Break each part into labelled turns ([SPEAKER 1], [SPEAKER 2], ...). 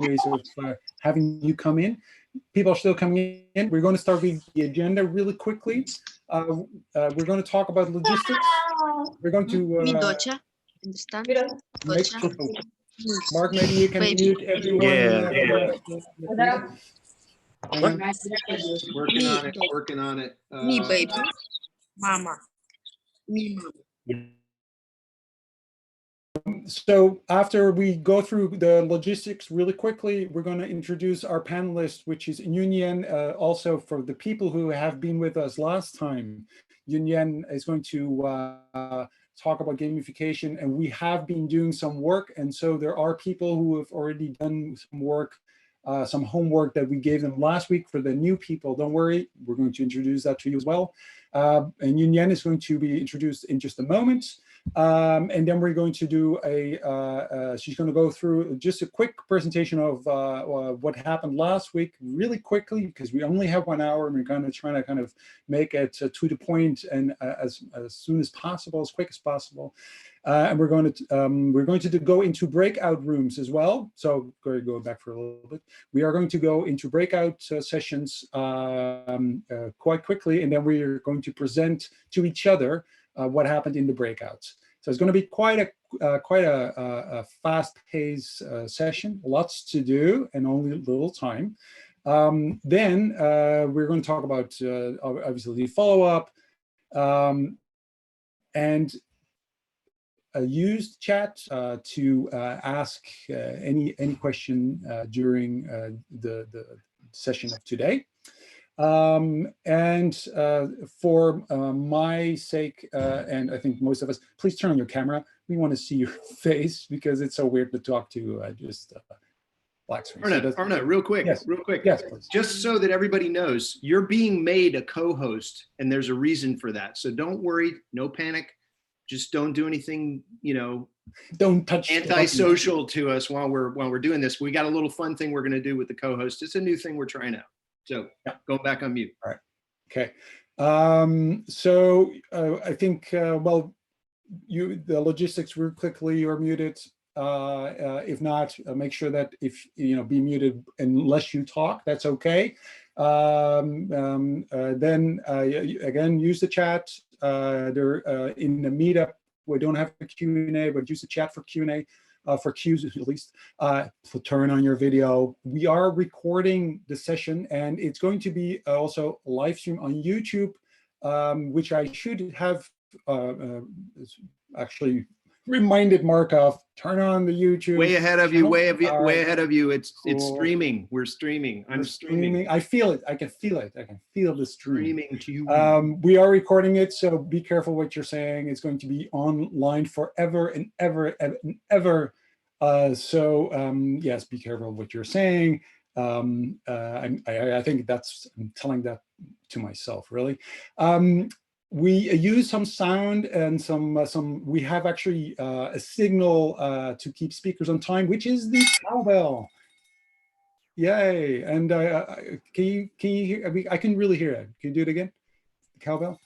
[SPEAKER 1] ways of having you come in. People are still coming in. We're going to start with the agenda really quickly. We're going to talk about logistics. We're going to
[SPEAKER 2] understand?
[SPEAKER 1] make sure. Mark, maybe you can mute everyone.
[SPEAKER 3] Working on it.
[SPEAKER 2] Me, baby. Mama. Me, mama.
[SPEAKER 1] So after we go through the logistics really quickly, we're going to introduce our panelist, which is Yuen Yen. Also, for the people who have been with us last time, Yuen Yen is going to talk about gamification, and we have been doing some work. And so there are people who have already done some work, some homework that we gave them last week. For the new people, don't worry, we're going to introduce that to you as well. And Yuen Yen is going to be introduced in just a moment. And then we're going to do she's going to go through just a quick presentation of what happened last week really quickly, because we only have 1 hour and we're going to try to kind of make it to the point and as soon as possible, as quick as possible. And we're going to go into breakout rooms as well. So go back for a little bit. We are going to go into breakout sessions quite quickly, and then we are going to present to each other what happened in the breakouts. So it's going to be quite a fast-paced session, lots to do and only little time. Then we're going to talk about obviously the follow-up and use chat to ask any question during the session of today. And for my sake, and I think most of us, please turn on your camera. We want to see your face because it's so weird to talk to just black screen.
[SPEAKER 3] Arna, real quick.
[SPEAKER 1] Yes, please.
[SPEAKER 3] Just so that everybody knows, you're being made a co-host, and there's a reason for that. So don't worry, no panic. Just don't do anything,
[SPEAKER 1] don't touch
[SPEAKER 3] antisocial to us while we're doing this. We got a little fun thing we're going to do with the co-host. It's a new thing we're trying out. So go back on mute.
[SPEAKER 1] All right. Okay. So I think, well, the logistics real quickly, you're muted. If not, make sure that be muted unless you talk, that's okay. Then again, use the chat. In the meetup, we don't have a Q&A, but use the chat for Q&A. For cues at least, turn on your video. We are recording the session, and it's going to be also live stream on YouTube, which I should have actually reminded Mark of. Turn on the YouTube.
[SPEAKER 3] Way ahead of you. Way ahead of you. It's streaming. We're streaming. I'm streaming.
[SPEAKER 1] I feel it. I can feel it. I can feel the
[SPEAKER 3] streaming to you.
[SPEAKER 1] We are recording it, so be careful what you're saying. It's going to be online forever and ever and ever. Yes, be careful what you're saying. I think I'm telling that to myself, really. We use some sound and we have actually a signal to keep speakers on time, which is the cowbell. Yay! And can you hear? I can really hear it. Can you do it again? The cowbell.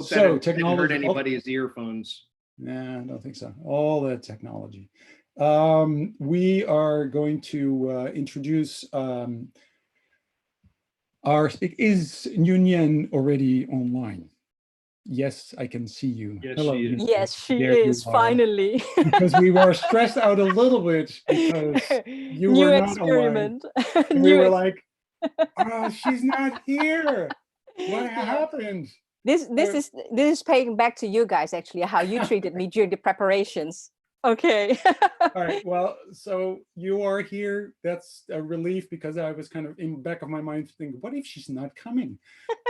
[SPEAKER 3] So technology didn't hurt anybody's earphones.
[SPEAKER 1] Nah, I don't think so. All that technology. We are going to introduce is Yuen Yen already online? Yes, I can see you.
[SPEAKER 3] Yes,
[SPEAKER 1] hello.
[SPEAKER 3] She is.
[SPEAKER 4] Yes, she is finally.
[SPEAKER 1] Because we were stressed out a little bit because you
[SPEAKER 4] New
[SPEAKER 1] were not
[SPEAKER 4] experiment.
[SPEAKER 1] online. And we were like, oh, she's not here. What happened?
[SPEAKER 4] This is paying back to you guys, actually, how you treated me during the preparations. Okay.
[SPEAKER 1] All right. Well, so you are here. That's a relief, because I was kind of in the back of my mind thinking, what if she's not coming?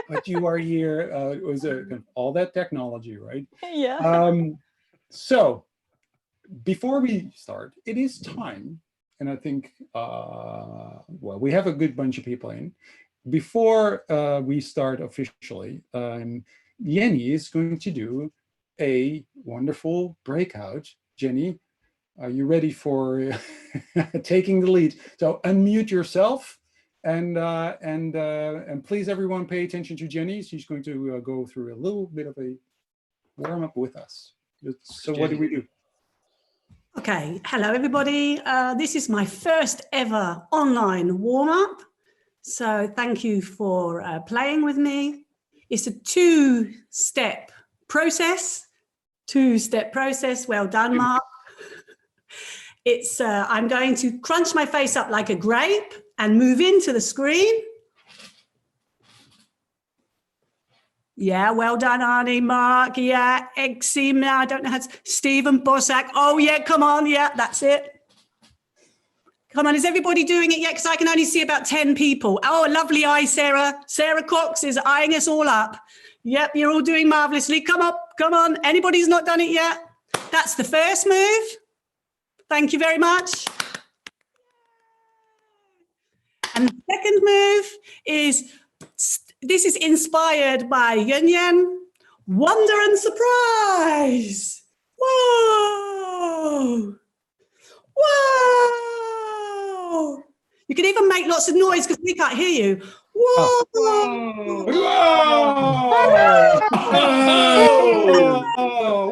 [SPEAKER 1] But you are here. It was all that technology, right?
[SPEAKER 4] Yeah.
[SPEAKER 1] So before we start, it is time. And I think, well, we have a good bunch of people in. Before we start officially, Jenny is going to do a wonderful breakout. Jenny, are you ready for taking the lead? So unmute yourself, and please, everyone, pay attention to Jenny. She's going to go through a little bit of a warm up with us. So what do we do?
[SPEAKER 5] Okay, hello everybody. This is my first ever online warm-up. So thank you for playing with me. It's a two-step process. Well done, Mark. It's I'm going to crunch my face up like a grape and move into the screen. Yeah, well done, Arnie, Mark. Yeah, Exima, I don't know how to, Stephen Bossack. Oh, yeah, come on. Yeah, that's it. Come on, is everybody doing it yet? Because I can only see about 10 people. Oh, a lovely eye, Sarah. Sarah Cox is eyeing us all up. Yep, you're all doing marvelously. Come up, come on. Anybody who's not done it yet? That's the first move. Thank you very much. And the second move is, this is inspired by Yuen Yen, wonder and surprise. Whoa. Whoa. You can even make lots of noise because we can't hear you. Whoa.
[SPEAKER 1] Whoa! Whoa!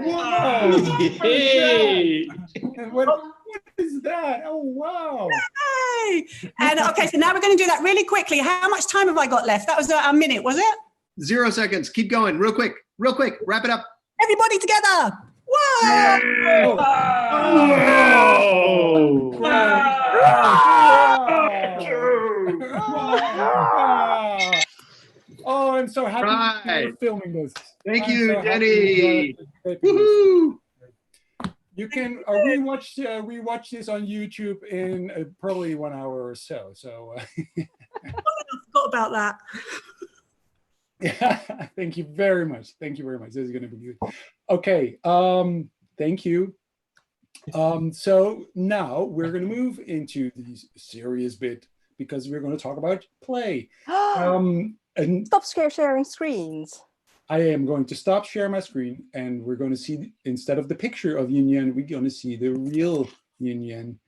[SPEAKER 1] Whoa!
[SPEAKER 3] Hey.
[SPEAKER 1] What is that? Oh, wow.
[SPEAKER 5] Hey. And okay, so now we're going to do that really quickly. How much time have I got left? That was a minute, was it?
[SPEAKER 3] 0 seconds. Keep going. Real quick. Real quick. Wrap it up.
[SPEAKER 5] Everybody together. Whoa.
[SPEAKER 1] Oh, I'm so happy
[SPEAKER 3] Right.
[SPEAKER 1] you're filming this.
[SPEAKER 3] Thank
[SPEAKER 1] I'm
[SPEAKER 3] you,
[SPEAKER 1] so happy
[SPEAKER 3] Denny.
[SPEAKER 1] you're taping this.
[SPEAKER 3] Woohoo.
[SPEAKER 1] You can rewatch this on YouTube in probably 1 hour or so. So
[SPEAKER 5] I forgot about that.
[SPEAKER 1] yeah, thank you very much. Thank you very much. This is going to be good. Okay. Thank you. So now we're going to move into the serious bit because we're going to talk about play. And
[SPEAKER 4] Stop sharing screens.
[SPEAKER 1] I am going to stop sharing my screen, and we're going to see, instead of the picture of Yuen Yen, we're going to see the real Yuen Yen.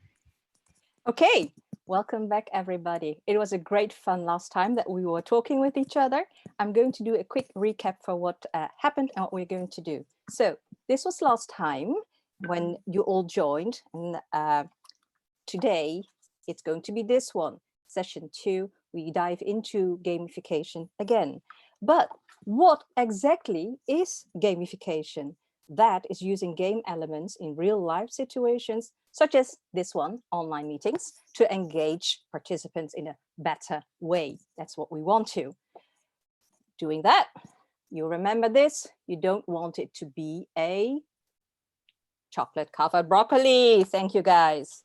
[SPEAKER 4] Okay, welcome back, everybody. It was a great fun last time that we were talking with each other. I'm going to do a quick recap for what happened and what we're going to do. So this was last time when you all joined, and today it's going to be this one, session 2. We dive into gamification again. But what exactly is gamification? That is using game elements in real life situations, such as this one, online meetings, to engage participants in a better way. That's what we want to. Doing that, you remember this, you don't want it to be a chocolate covered broccoli. Thank you, guys.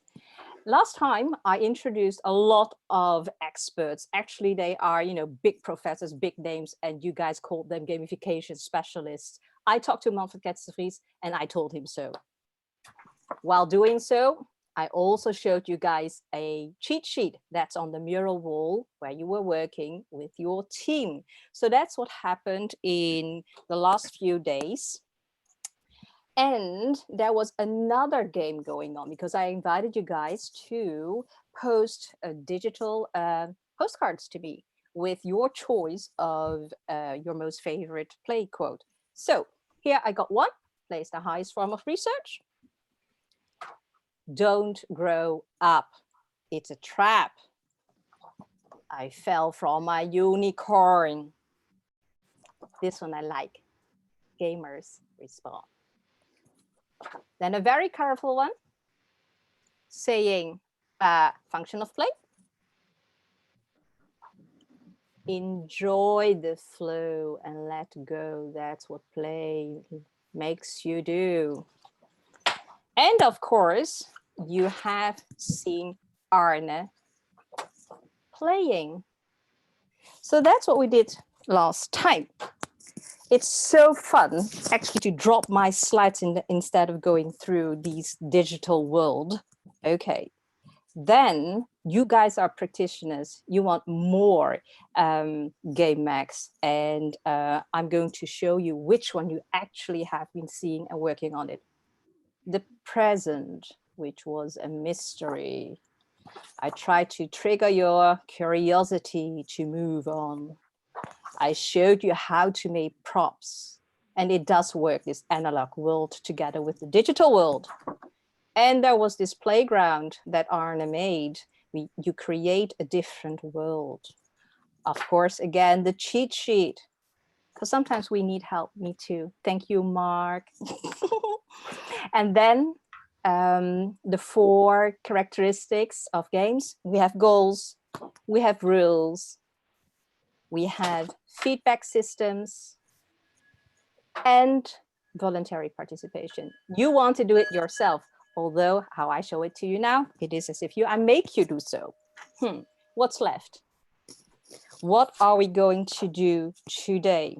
[SPEAKER 4] Last time I introduced a lot of experts. Actually, they are, big professors, big names, and you guys called them gamification specialists. I talked to Manfred Ketzenvries and I told him so. While doing so, I also showed you guys a cheat sheet that's on the mural wall where you were working with your team. So that's what happened in the last few days. And there was another game going on because I invited you guys to post digital postcards to me with your choice of your most favorite play quote. So here I got one. Play is the highest form of research. Don't grow up. It's a trap. I fell from my unicorn. This one I like. Gamers respond. Then a very colorful one, saying function of play. Enjoy the flow and let go. That's what play makes you do. And of course, you have seen Arne playing. So that's what we did last time. It's so fun actually to drop my slides instead of going through these digital world. Okay, then you guys are practitioners. You want more game max, and I'm going to show you which one you actually have been seeing and working on it. The present, which was a mystery. I tried to trigger your curiosity to move on. I showed you how to make props, and it does work, this analog world together with the digital world. And there was this playground that Arne made. You create a different world. Of course, again, the cheat sheet, because sometimes we need help. Me too. Thank you, Mark. And then the 4 characteristics of games. We have goals, we have rules, we have feedback systems, and voluntary participation. You want to do it yourself, although how I show it to you now, it is as if I make you do so. What's left? What are we going to do today?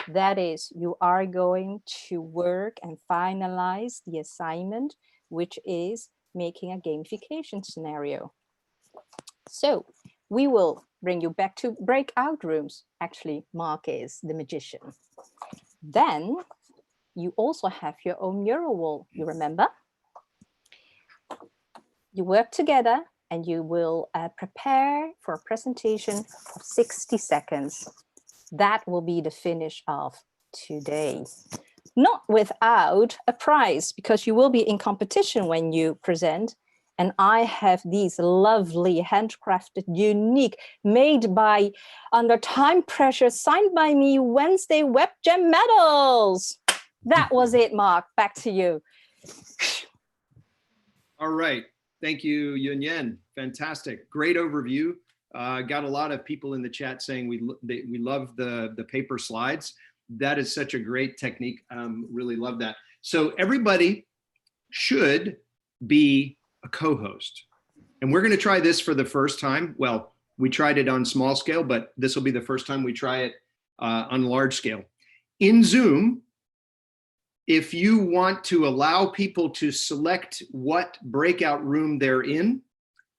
[SPEAKER 4] That is, you are going to work and finalize the assignment, which is making a gamification scenario. So we will bring you back to breakout rooms. Actually, Mark is the magician. Then you also have your own mural wall, you remember? You work together and you will prepare for a presentation of 60 seconds. That will be the finish of today. Not without a prize, because you will be in competition when you present. And I have these lovely handcrafted, unique, made by, under time pressure, signed by me, Wednesday Web Jam medals. That was it, Mark. Back to you.
[SPEAKER 3] All right. Thank you, Yuen Yen. Fantastic. Great overview. Got a lot of people in the chat saying we love the paper slides. That is such a great technique. Really love that. So everybody should be a co-host. And we're going to try this for the first time. Well, we tried it on small scale, but this will be the first time we try it on large scale. In Zoom, if you want to allow people to select what breakout room they're in,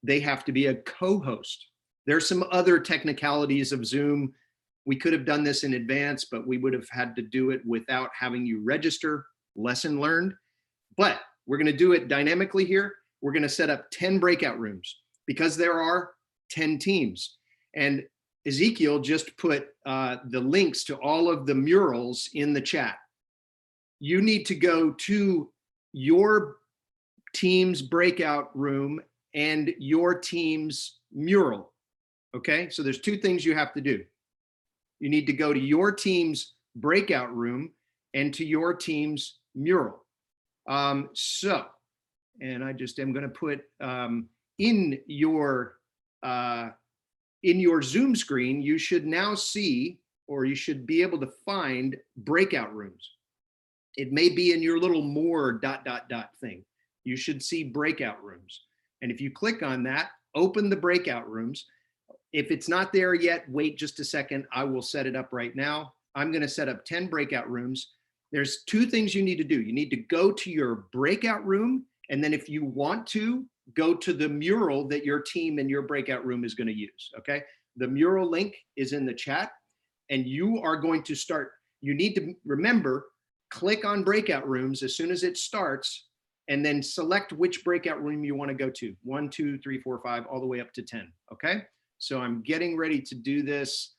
[SPEAKER 3] they have to be a co-host. There's some other technicalities of Zoom. We could have done this in advance, but we would have had to do it without having you register. Lesson learned. But we're going to do it dynamically here. We're going to set up 10 breakout rooms because there are 10 teams. And Ezekiel just put the links to all of the murals in the chat. You need to go to your team's breakout room and your team's mural. Okay, so there's 2 things you have to do. You need to go to your team's breakout room and to your team's mural. And I just am going to put in your Zoom screen, you should now see, or you should be able to find breakout rooms. It may be in your little more ... thing. You should see breakout rooms. And if you click on that, open the breakout rooms. If it's not there yet, wait just a second. I will set it up right now. I'm going to set up 10 breakout rooms. There's 2 things you need to do. You need to go to your breakout room. And then if you want to, go to the mural that your team and your breakout room is going to use. Okay. The mural link is in the chat and you are going to start. You need to remember, click on breakout rooms as soon as it starts and then select which breakout room you want to go to. 1, 2, 3, 4, 5, all the way up to 10. Okay. So I'm getting ready to do this.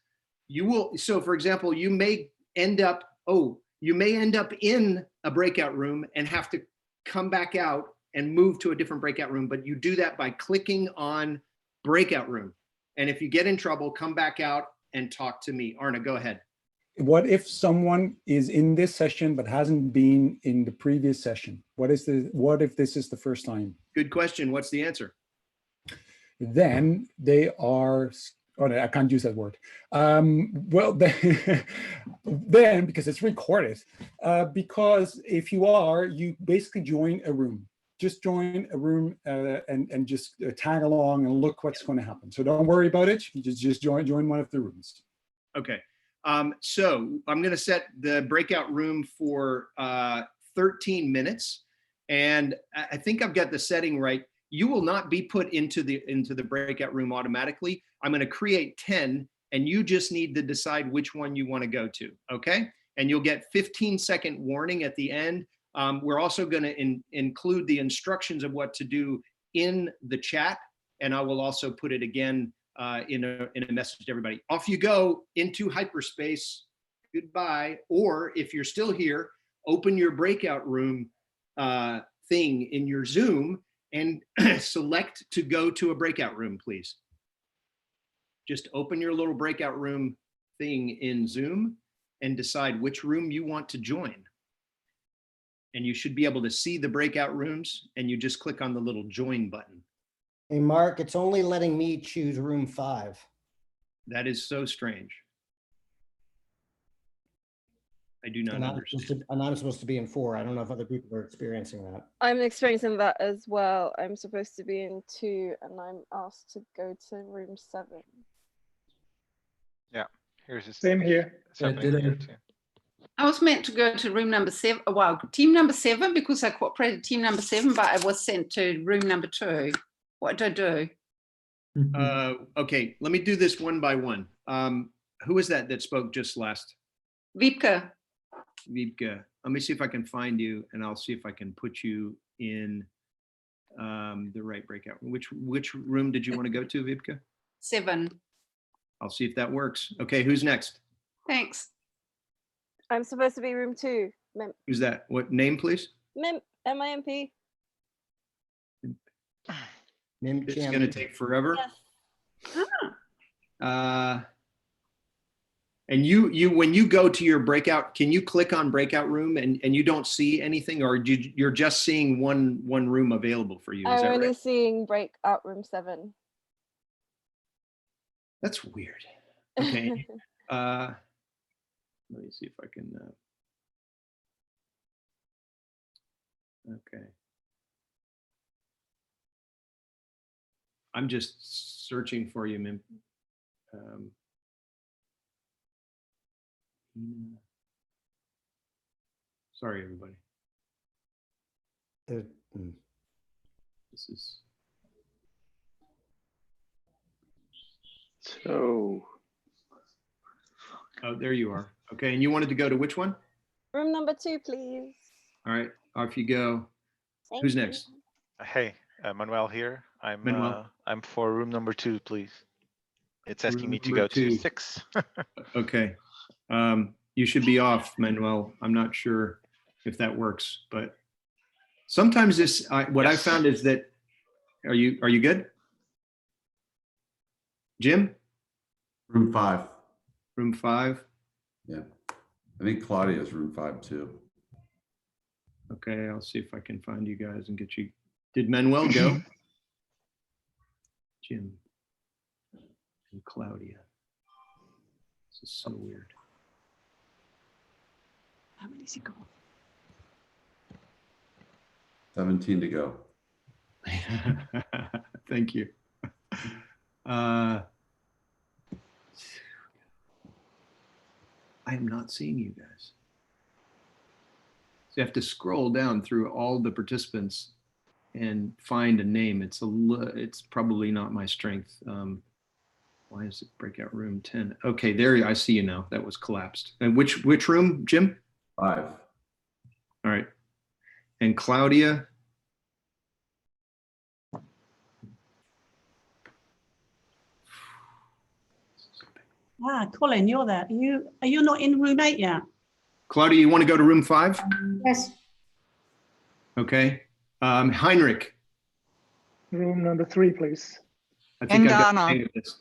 [SPEAKER 3] You will, so for example, you may end up in a breakout room and have to come back out and move to a different breakout room, but you do that by clicking on breakout room. And if you get in trouble, come back out and talk to me. Arne, go ahead.
[SPEAKER 1] What if someone is in this session but hasn't been in the previous session? What if this is the first time?
[SPEAKER 3] Good question. What's the answer?
[SPEAKER 1] Then they are, oh no, I can't use that word. Well, then because it's recorded, because if you are, you basically join a room. Just join a room and just tag along and look what's going to happen. So don't worry about it. You just join one of the rooms.
[SPEAKER 3] Okay. So I'm going to set the breakout room for 13 minutes. And I think I've got the setting right. You will not be put into the breakout room automatically. I'm going to create 10 and you just need to decide which one you want to go to. Okay. And you'll get 15-second warning at the end. We're also going to include the instructions of what to do in the chat. And I will also put it again in a message to everybody. Off you go into hyperspace. Goodbye. Or if you're still here, open your breakout room thing in your Zoom and select to go to a breakout room, please. Just open your little breakout room thing in Zoom and decide which room you want to join. And you should be able to see the breakout rooms, and you just click on the little join button.
[SPEAKER 6] Hey, Mark, it's only letting me choose room 5.
[SPEAKER 3] That is so strange. I do not understand.
[SPEAKER 6] And I'm supposed to be in 4. I don't know if other people are experiencing that.
[SPEAKER 7] I'm experiencing that as well. I'm supposed to be in 2 and I'm asked to go to room 7.
[SPEAKER 8] Yeah, here's the
[SPEAKER 9] Same here.
[SPEAKER 8] too.
[SPEAKER 10] I was meant to go to room number 7. Well, team number 7 because I cooperated team number 7, but I was sent to room number 2. What did I do?
[SPEAKER 3] Okay, let me do this one by one. Who was that spoke just last?
[SPEAKER 10] Wiebke.
[SPEAKER 3] Wiebke. Let me see if I can find you, and I'll see if I can put you in the right breakout. Which room did you want to go to, Wiebke?
[SPEAKER 10] 7.
[SPEAKER 3] I'll see if that works. Okay, who's next?
[SPEAKER 10] Thanks.
[SPEAKER 7] I'm supposed to be room 2.
[SPEAKER 3] Who's that? What name, please?
[SPEAKER 7] MIMP.
[SPEAKER 3] It's going to take forever.
[SPEAKER 7] Yes.
[SPEAKER 3] And you when you go to your breakout, can you click on breakout room and you don't see anything, or you're just seeing one room available for you? Is
[SPEAKER 7] I'm
[SPEAKER 3] that
[SPEAKER 7] only
[SPEAKER 3] right?
[SPEAKER 7] seeing breakout room 7.
[SPEAKER 3] That's weird. Okay. Let me see if I can. Okay. I'm just searching for you, Mim. Sorry, everybody. This is.
[SPEAKER 9] So.
[SPEAKER 3] Oh, there you are. Okay, and you wanted to go to which one?
[SPEAKER 7] Room number 2, please.
[SPEAKER 3] All right, off you go.
[SPEAKER 7] Thank
[SPEAKER 3] Who's
[SPEAKER 7] you.
[SPEAKER 3] next?
[SPEAKER 8] Hey, Manuel here.
[SPEAKER 3] Manuel.
[SPEAKER 8] I'm for room number 2, please. It's asking me to
[SPEAKER 3] Room number
[SPEAKER 8] go to
[SPEAKER 3] 2.
[SPEAKER 8] 6.
[SPEAKER 3] Okay. You should be off, Manuel. I'm not sure if that works, but sometimes this, what I found is that, are you good? Jim?
[SPEAKER 11] Room 5.
[SPEAKER 3] Room 5?
[SPEAKER 11] Yeah. I think Claudia's room 5 too.
[SPEAKER 3] Okay, I'll see if I can find you guys and get you. Did Manuel go? Jim and Claudia. This is so weird.
[SPEAKER 5] How many's he got?
[SPEAKER 11] 17 to go.
[SPEAKER 3] Thank you. I am not seeing you guys. So you have to scroll down through all the participants and find a name. It's probably not my strength. Why is it breakout room 10? Okay, there I see you now. That was collapsed. And which room, Jim?
[SPEAKER 11] 5.
[SPEAKER 3] All right. And Claudia?
[SPEAKER 5] Colin, you're there. Are you not in room 8 yet?
[SPEAKER 3] Claudia, you want to go to room 5?
[SPEAKER 10] Yes.
[SPEAKER 3] Okay. Heinrich.
[SPEAKER 9] Room number 3, please.
[SPEAKER 3] I think I got the
[SPEAKER 2] Donna.
[SPEAKER 3] hang of this.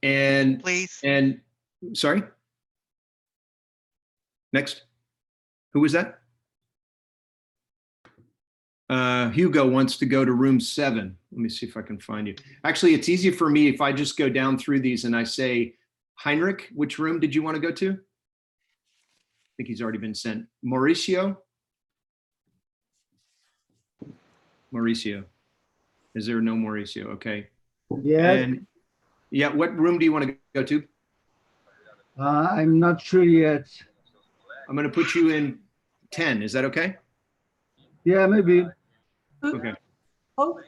[SPEAKER 3] And
[SPEAKER 2] Please.
[SPEAKER 3] And sorry. Next. Who was that? Hugo wants to go to room 7. Let me see if I can find you. Actually, it's easier for me if I just go down through these and I say, Heinrich, which room did you want to go to? I think he's already been sent. Mauricio? Mauricio. Is there no Mauricio? Okay.
[SPEAKER 12] Yeah,
[SPEAKER 3] And yeah, what room do you want to go to?
[SPEAKER 12] I'm not sure yet.
[SPEAKER 3] I'm going to put you in 10. Is that okay?
[SPEAKER 12] Yeah, maybe.
[SPEAKER 3] Okay.
[SPEAKER 5] Oh,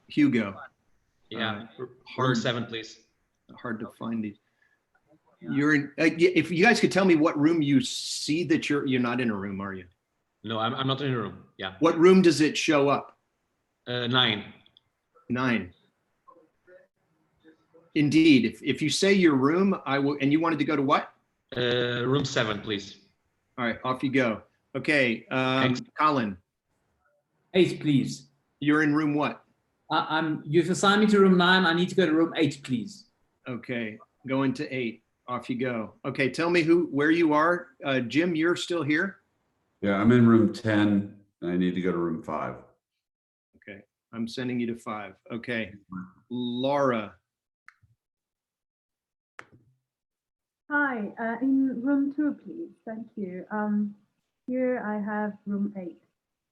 [SPEAKER 3] Hugo.
[SPEAKER 13] Yeah, room
[SPEAKER 3] Hard
[SPEAKER 13] 7, please.
[SPEAKER 3] Hard to find these. You're in. If you guys could tell me what room you see that you're not in a room, are you?
[SPEAKER 13] No, I'm not in a room. Yeah.
[SPEAKER 3] What room does it show up?
[SPEAKER 13] 9.
[SPEAKER 3] 9. Indeed. If you say your room, I will. And you wanted to go to what?
[SPEAKER 13] Room 7, please.
[SPEAKER 3] All right, off you go. Okay, Colin,
[SPEAKER 14] 8, please.
[SPEAKER 3] you're in room what?
[SPEAKER 14] You've assigned me to room 9. I need to go to room 8, please.
[SPEAKER 3] Okay, go into 8. Off you go. Okay, tell me where you are. Jim, you're still here?
[SPEAKER 11] Yeah, I'm in room 10 and I need to go to room 5.
[SPEAKER 3] Okay, I'm sending you to 5. Okay, Laura.
[SPEAKER 15] Hi, in room 2, please. Thank you. Here I have room 8.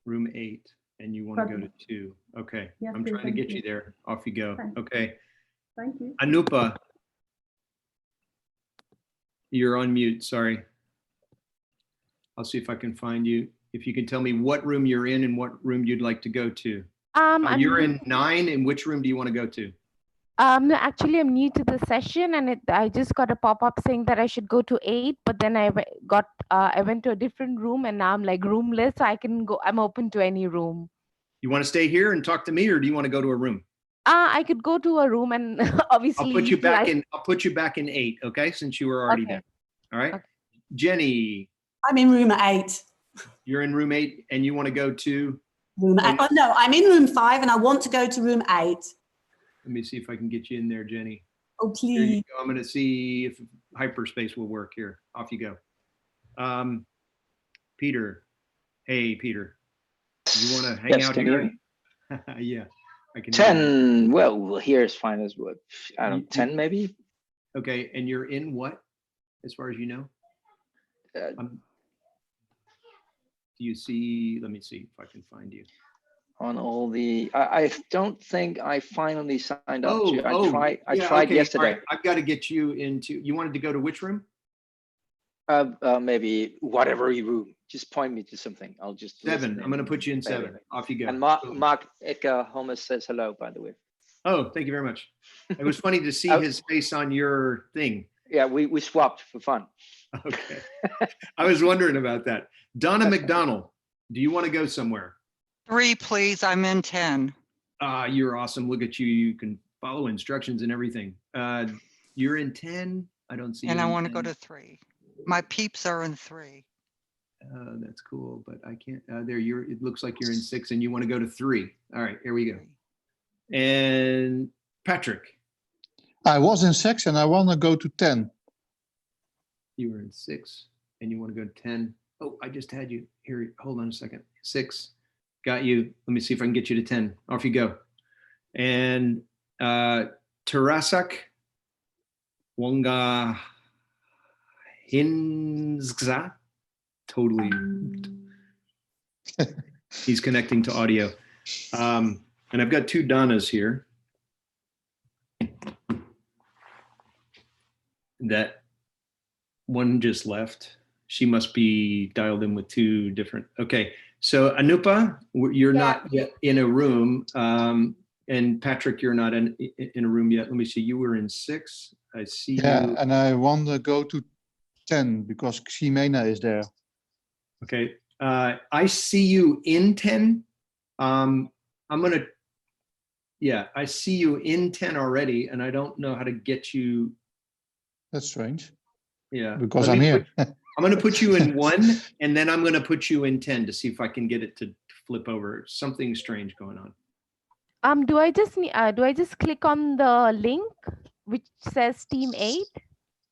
[SPEAKER 3] Room 8, and you want to go to 2. Okay,
[SPEAKER 15] Yes,
[SPEAKER 3] I'm
[SPEAKER 15] please,
[SPEAKER 3] trying to
[SPEAKER 15] thank
[SPEAKER 3] get you there. Off you go.
[SPEAKER 15] Thanks.
[SPEAKER 3] Okay,
[SPEAKER 15] Thank you.
[SPEAKER 3] Anupa, you're on mute. Sorry. I'll see if I can find you. If you can tell me what room you're in and what room you'd like to go to. You're in 9, and which room do you want to go to?
[SPEAKER 16] No, actually, I'm new to the session, and I just got a pop-up saying that I should go to 8, but then I went to a different room, and now I'm like roomless, so I can go. I'm open to any room.
[SPEAKER 3] You want to stay here and talk to me, or do you want to go to a room?
[SPEAKER 16] I could go to a room, and obviously
[SPEAKER 3] I'll put you back in. I'll put you back in 8. Okay, since you were already there. All right, Jenny.
[SPEAKER 5] I'm in room 8.
[SPEAKER 3] You're in room 8, and you want to go to
[SPEAKER 5] room 8. Oh, no, I'm in room 5, and I want to go to room 8.
[SPEAKER 3] Let me see if I can get you in there, Jenny.
[SPEAKER 5] Oh, please.
[SPEAKER 3] Here you go. I'm going to see if hyperspace will work here. Off you go. Peter. Hey, Peter. You want to hang out here? Yeah, I can.
[SPEAKER 17] 10. Well, here is fine as well. I don't know, 10 maybe.
[SPEAKER 3] Okay, and you're in what, as far as you know? Do you see? Let me see if I can find you.
[SPEAKER 17] On all the, I don't think I finally signed up to. I
[SPEAKER 3] yeah,
[SPEAKER 17] tried
[SPEAKER 3] okay.
[SPEAKER 17] yesterday.
[SPEAKER 3] All right. I've got to get you into. You wanted to go to which room?
[SPEAKER 17] Maybe whatever room. Just point me to something. I'll just
[SPEAKER 3] 7. I'm going to put you in 7. Off you go.
[SPEAKER 17] And Mark Edgar Holmes says hello, by the way.
[SPEAKER 3] Oh, thank you very much. It was funny to see his face on your thing.
[SPEAKER 17] Yeah, we swapped for fun.
[SPEAKER 3] Okay. I was wondering about that. Donna McDonald, do you want to go somewhere?
[SPEAKER 18] 3, please. I'm in 10.
[SPEAKER 3] You're awesome. Look at you. You can follow instructions and everything. You're in 10. I don't see.
[SPEAKER 18] And I want to go to 3. My peeps are in 3.
[SPEAKER 3] That's cool, but I can't. There, it looks like you're in 6, and you want to go to 3. All right, here we go. And Patrick.
[SPEAKER 19] I was in 6, and I want to go to 10.
[SPEAKER 3] You were in 6, and you want to go to 10. Oh, I just had you here. Hold on a second. 6. Got you. Let me see if I can get you to 10. Off you go. And Tarasak Wonga Hinzza. Totally. He's connecting to audio. And I've got 2 Donnas here. That one just left. She must be dialed in with 2 different. Okay. So Anupa, you're not yet in a room, and Patrick, you're not in a room yet. Let me see. You were in 6. I see.
[SPEAKER 19] Yeah,
[SPEAKER 3] you.
[SPEAKER 19] and I want to go to 10 because Ximena is there.
[SPEAKER 3] Okay. I see you in 10. I'm gonna. Yeah, I see you in 10 already, and I don't know how to get you.
[SPEAKER 19] That's strange.
[SPEAKER 3] Yeah.
[SPEAKER 19] Because I'm here.
[SPEAKER 3] I'm going to put you in 1, and then I'm going to put you in 10 to see if I can get it to flip over. Something strange going on.
[SPEAKER 16] Do I just click on the link which says Team 8?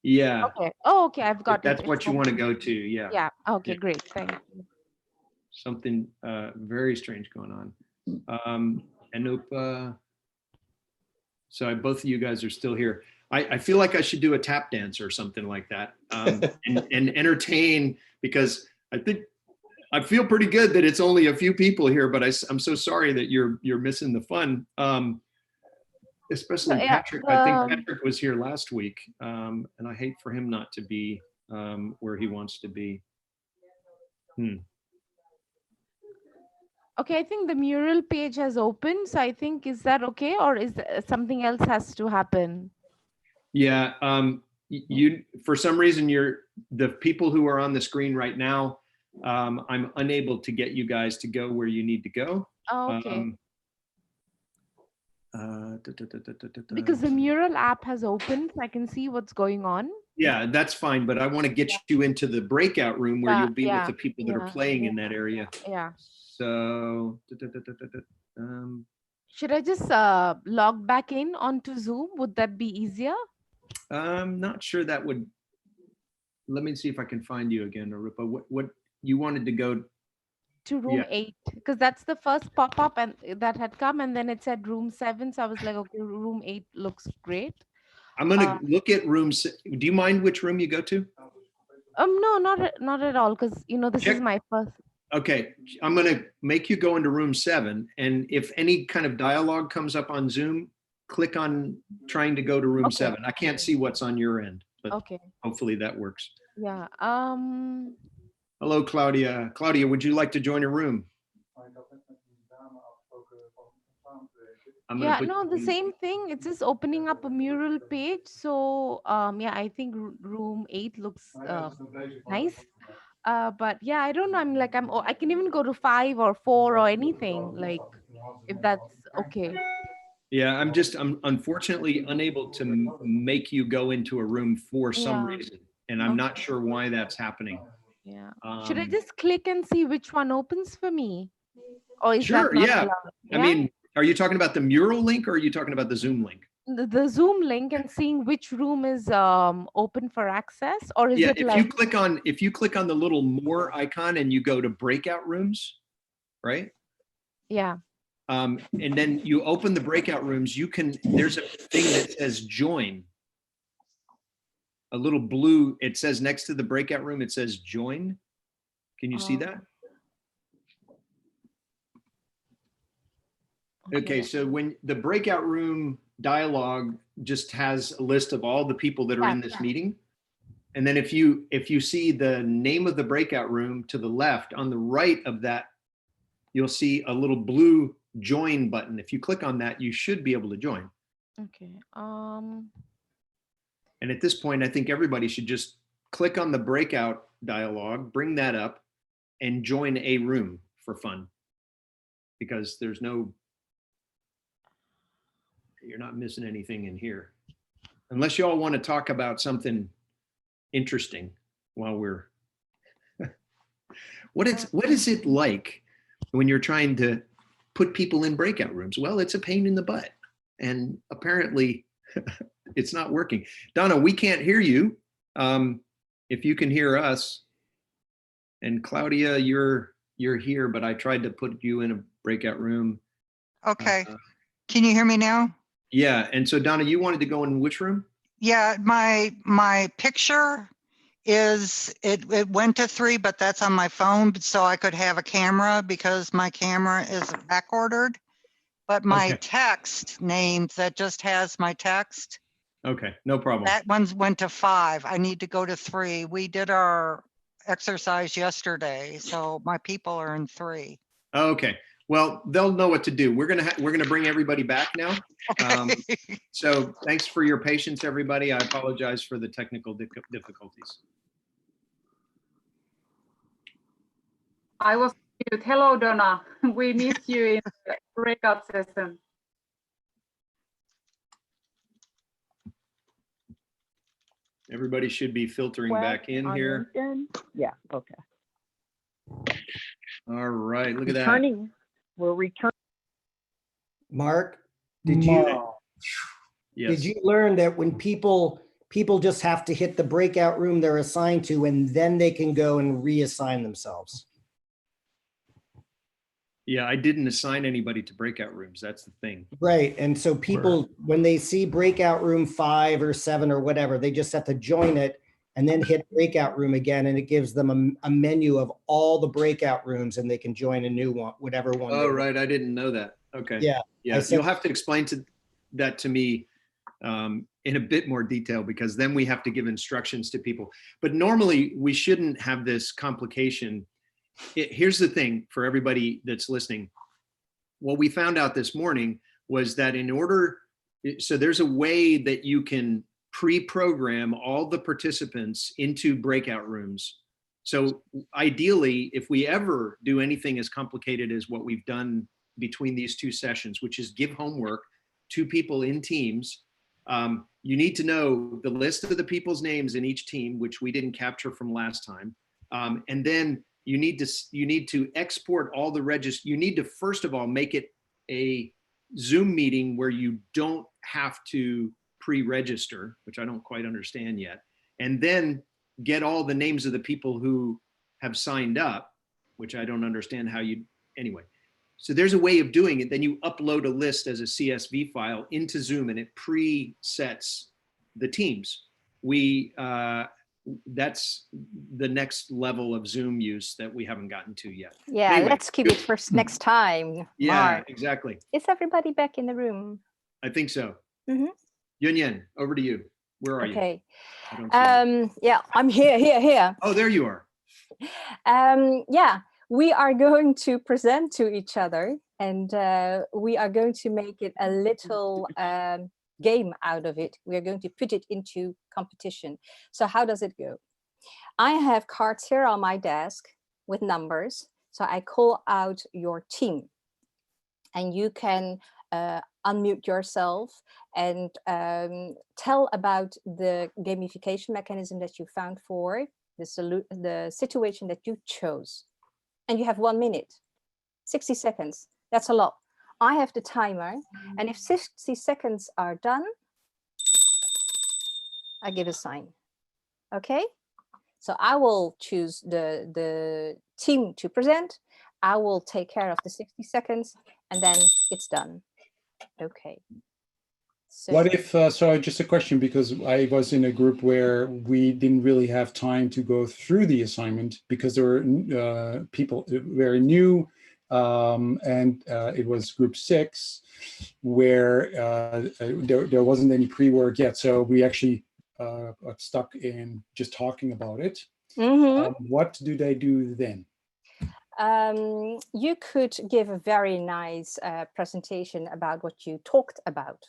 [SPEAKER 3] Yeah.
[SPEAKER 16] Okay. Oh, okay. I've got it.
[SPEAKER 3] That's what you want to go to. Yeah.
[SPEAKER 16] Yeah. Okay.
[SPEAKER 3] Yeah.
[SPEAKER 16] Great. Thank you.
[SPEAKER 3] Something very strange going on. Anupa. So both of you guys are still here. I feel like I should do a tap dance or something like that, and entertain, because I feel pretty good that it's only a few people here, but I'm so sorry that you're missing the fun. Especially Patrick. I think Patrick was here last week, and I hate for him not to be where he wants to be.
[SPEAKER 16] Okay, I think the mural page has opened. So I think, is that okay, or is something else has to happen?
[SPEAKER 3] Yeah, you, for some reason, the people who are on the screen right now, I'm unable to get you guys to go where you need to go.
[SPEAKER 16] Oh, okay. Because the mural app has opened, so I can see what's going on.
[SPEAKER 3] Yeah, that's fine, but I want to get you into the breakout room where you'll be with the people that are playing in that area.
[SPEAKER 16] Yeah.
[SPEAKER 3] So,
[SPEAKER 16] should I just log back in onto Zoom? Would that be easier?
[SPEAKER 3] I'm not sure that would. Let me see if I can find you again, Arupa. What you wanted to go
[SPEAKER 16] to room 8, because that's the first pop-up and that had come, and then it said room 7. So I was like, okay, room 8 looks great.
[SPEAKER 3] I'm gonna look at rooms. Do you mind which room you go to?
[SPEAKER 16] No, not at all, because this is my first.
[SPEAKER 3] Okay, I'm gonna make you go into room 7, and if any kind of dialogue comes up on Zoom, click on trying to go to room 7. I can't see what's on your end, but hopefully that works.
[SPEAKER 16] Yeah.
[SPEAKER 3] Hello, Claudia. Claudia, would you like to join a room?
[SPEAKER 16] Yeah, no, the same thing. It's just opening up a mural page. So yeah, I think room 8 looks nice. But yeah, I don't know. I can even go to 5 or 4 or anything, like, if that's okay.
[SPEAKER 3] Yeah, I'm unfortunately unable to make you go into a room for some reason, and I'm not sure why that's happening.
[SPEAKER 16] Yeah. Should I just click and see which one opens for me? Or is that not allowed?
[SPEAKER 3] I mean, are you talking about the mural link or are you talking about the Zoom link?
[SPEAKER 16] The Zoom link, and seeing which room is open for access, or is it
[SPEAKER 3] if
[SPEAKER 16] like
[SPEAKER 3] you click on the little more icon and you go to breakout rooms, right?
[SPEAKER 16] Yeah.
[SPEAKER 3] And then you open the breakout rooms, there's a thing that says join. A little blue, it says next to the breakout room, it says join. Can you see that? Okay, so when the breakout room dialogue just has a list of all the people that are in this meeting. And then if you see the name of the breakout room to the left, on the right of that, you'll see a little blue join button. If you click on that, you should be able to join.
[SPEAKER 16] Okay.
[SPEAKER 3] And at this point, I think everybody should just click on the breakout dialogue, bring that up, and join a room for fun. Because you're not missing anything in here. Unless you all want to talk about something interesting while we're, what is it like when you're trying to put people in breakout rooms? Well, it's a pain in the butt. And apparently it's not working. Donna, we can't hear you. If you can hear us. And Claudia, you're here, but I tried to put you in a breakout room.
[SPEAKER 18] Okay. Can you hear me now?
[SPEAKER 3] Yeah. And so Donna, you wanted to go in which room?
[SPEAKER 18] Yeah, my picture is, it went to 3, but that's on my phone, so I could have a camera because my camera is back ordered. But my text name that just has my text.
[SPEAKER 3] Okay, no problem.
[SPEAKER 18] That one went to 5. I need to go to 3. We did our exercise yesterday, so my people are in 3.
[SPEAKER 3] Okay. Well, they'll know what to do. We're gonna bring everybody back now. So thanks for your patience, everybody. I apologize for the technical difficulties.
[SPEAKER 20] I was mute. Hello, Donna. We missed you in the breakout session.
[SPEAKER 3] Everybody should be filtering back in here.
[SPEAKER 21] Yeah, okay.
[SPEAKER 3] All right, look at that.
[SPEAKER 21] Returning. We're returning.
[SPEAKER 6] Mark, did you learn that when people just have to hit the breakout room they're assigned to, and then they can go and reassign themselves?
[SPEAKER 3] Yeah, I didn't assign anybody to breakout rooms. That's the thing.
[SPEAKER 6] Right. And so people, when they see breakout room 5 or 7 or whatever, they just have to join it and then hit breakout room again. And it gives them a menu of all the breakout rooms, and they can join a new one, whatever one.
[SPEAKER 3] Oh, right. I didn't know that. Okay.
[SPEAKER 6] Yeah.
[SPEAKER 3] Yeah. You'll have to explain that to me in a bit more detail, because then we have to give instructions to people. But normally we shouldn't have this complication. Here's the thing for everybody that's listening. What we found out this morning was that so there's a way that you can pre-program all the participants into breakout rooms. So ideally, if we ever do anything as complicated as what we've done between these 2 sessions, which is give homework to people in teams, You need to know the list of the people's names in each team, which we didn't capture from last time. And then you need to export all the registers. You need to, first of all, make it a Zoom meeting where you don't have to pre-register, which I don't quite understand yet. And then get all the names of the people who have signed up, which I don't understand how you, anyway. So there's a way of doing it. Then you upload a list as a CSV file into Zoom and it presets the teams. That's the next level of Zoom use that we haven't gotten to yet.
[SPEAKER 4] Yeah,
[SPEAKER 3] Anyway,
[SPEAKER 4] let's keep it for next time.
[SPEAKER 3] Yeah,
[SPEAKER 4] Mark.
[SPEAKER 3] exactly.
[SPEAKER 4] Is everybody back in the room?
[SPEAKER 3] I think so.
[SPEAKER 4] Mm-hmm.
[SPEAKER 3] Yuen Yen, over to you. Where are you?
[SPEAKER 4] Okay.
[SPEAKER 3] I don't see you.
[SPEAKER 4] Yeah, I'm here.
[SPEAKER 3] Oh, there you are.
[SPEAKER 4] Yeah, we are going to present to each other, and we are going to make it a little game out of it. We are going to put it into competition. So how does it go? I have cards here on my desk with numbers. So I call out your team, and you can unmute yourself and tell about the gamification mechanism that you found for the situation that you chose. And you have 1 minute, 60 seconds. That's a lot. I have the timer, and if 60 seconds are done, I give a sign. Okay? So I will choose the team to present. I will take care of the 60 seconds, and then it's done. Okay. So
[SPEAKER 1] what if, so just a question, because I was in a group where we didn't really have time to go through the assignment because there were people very new, and it was group 6 where there wasn't any pre-work yet. So we actually got stuck in just talking about it. What do they do then?
[SPEAKER 4] You could give a very nice presentation about what you talked about.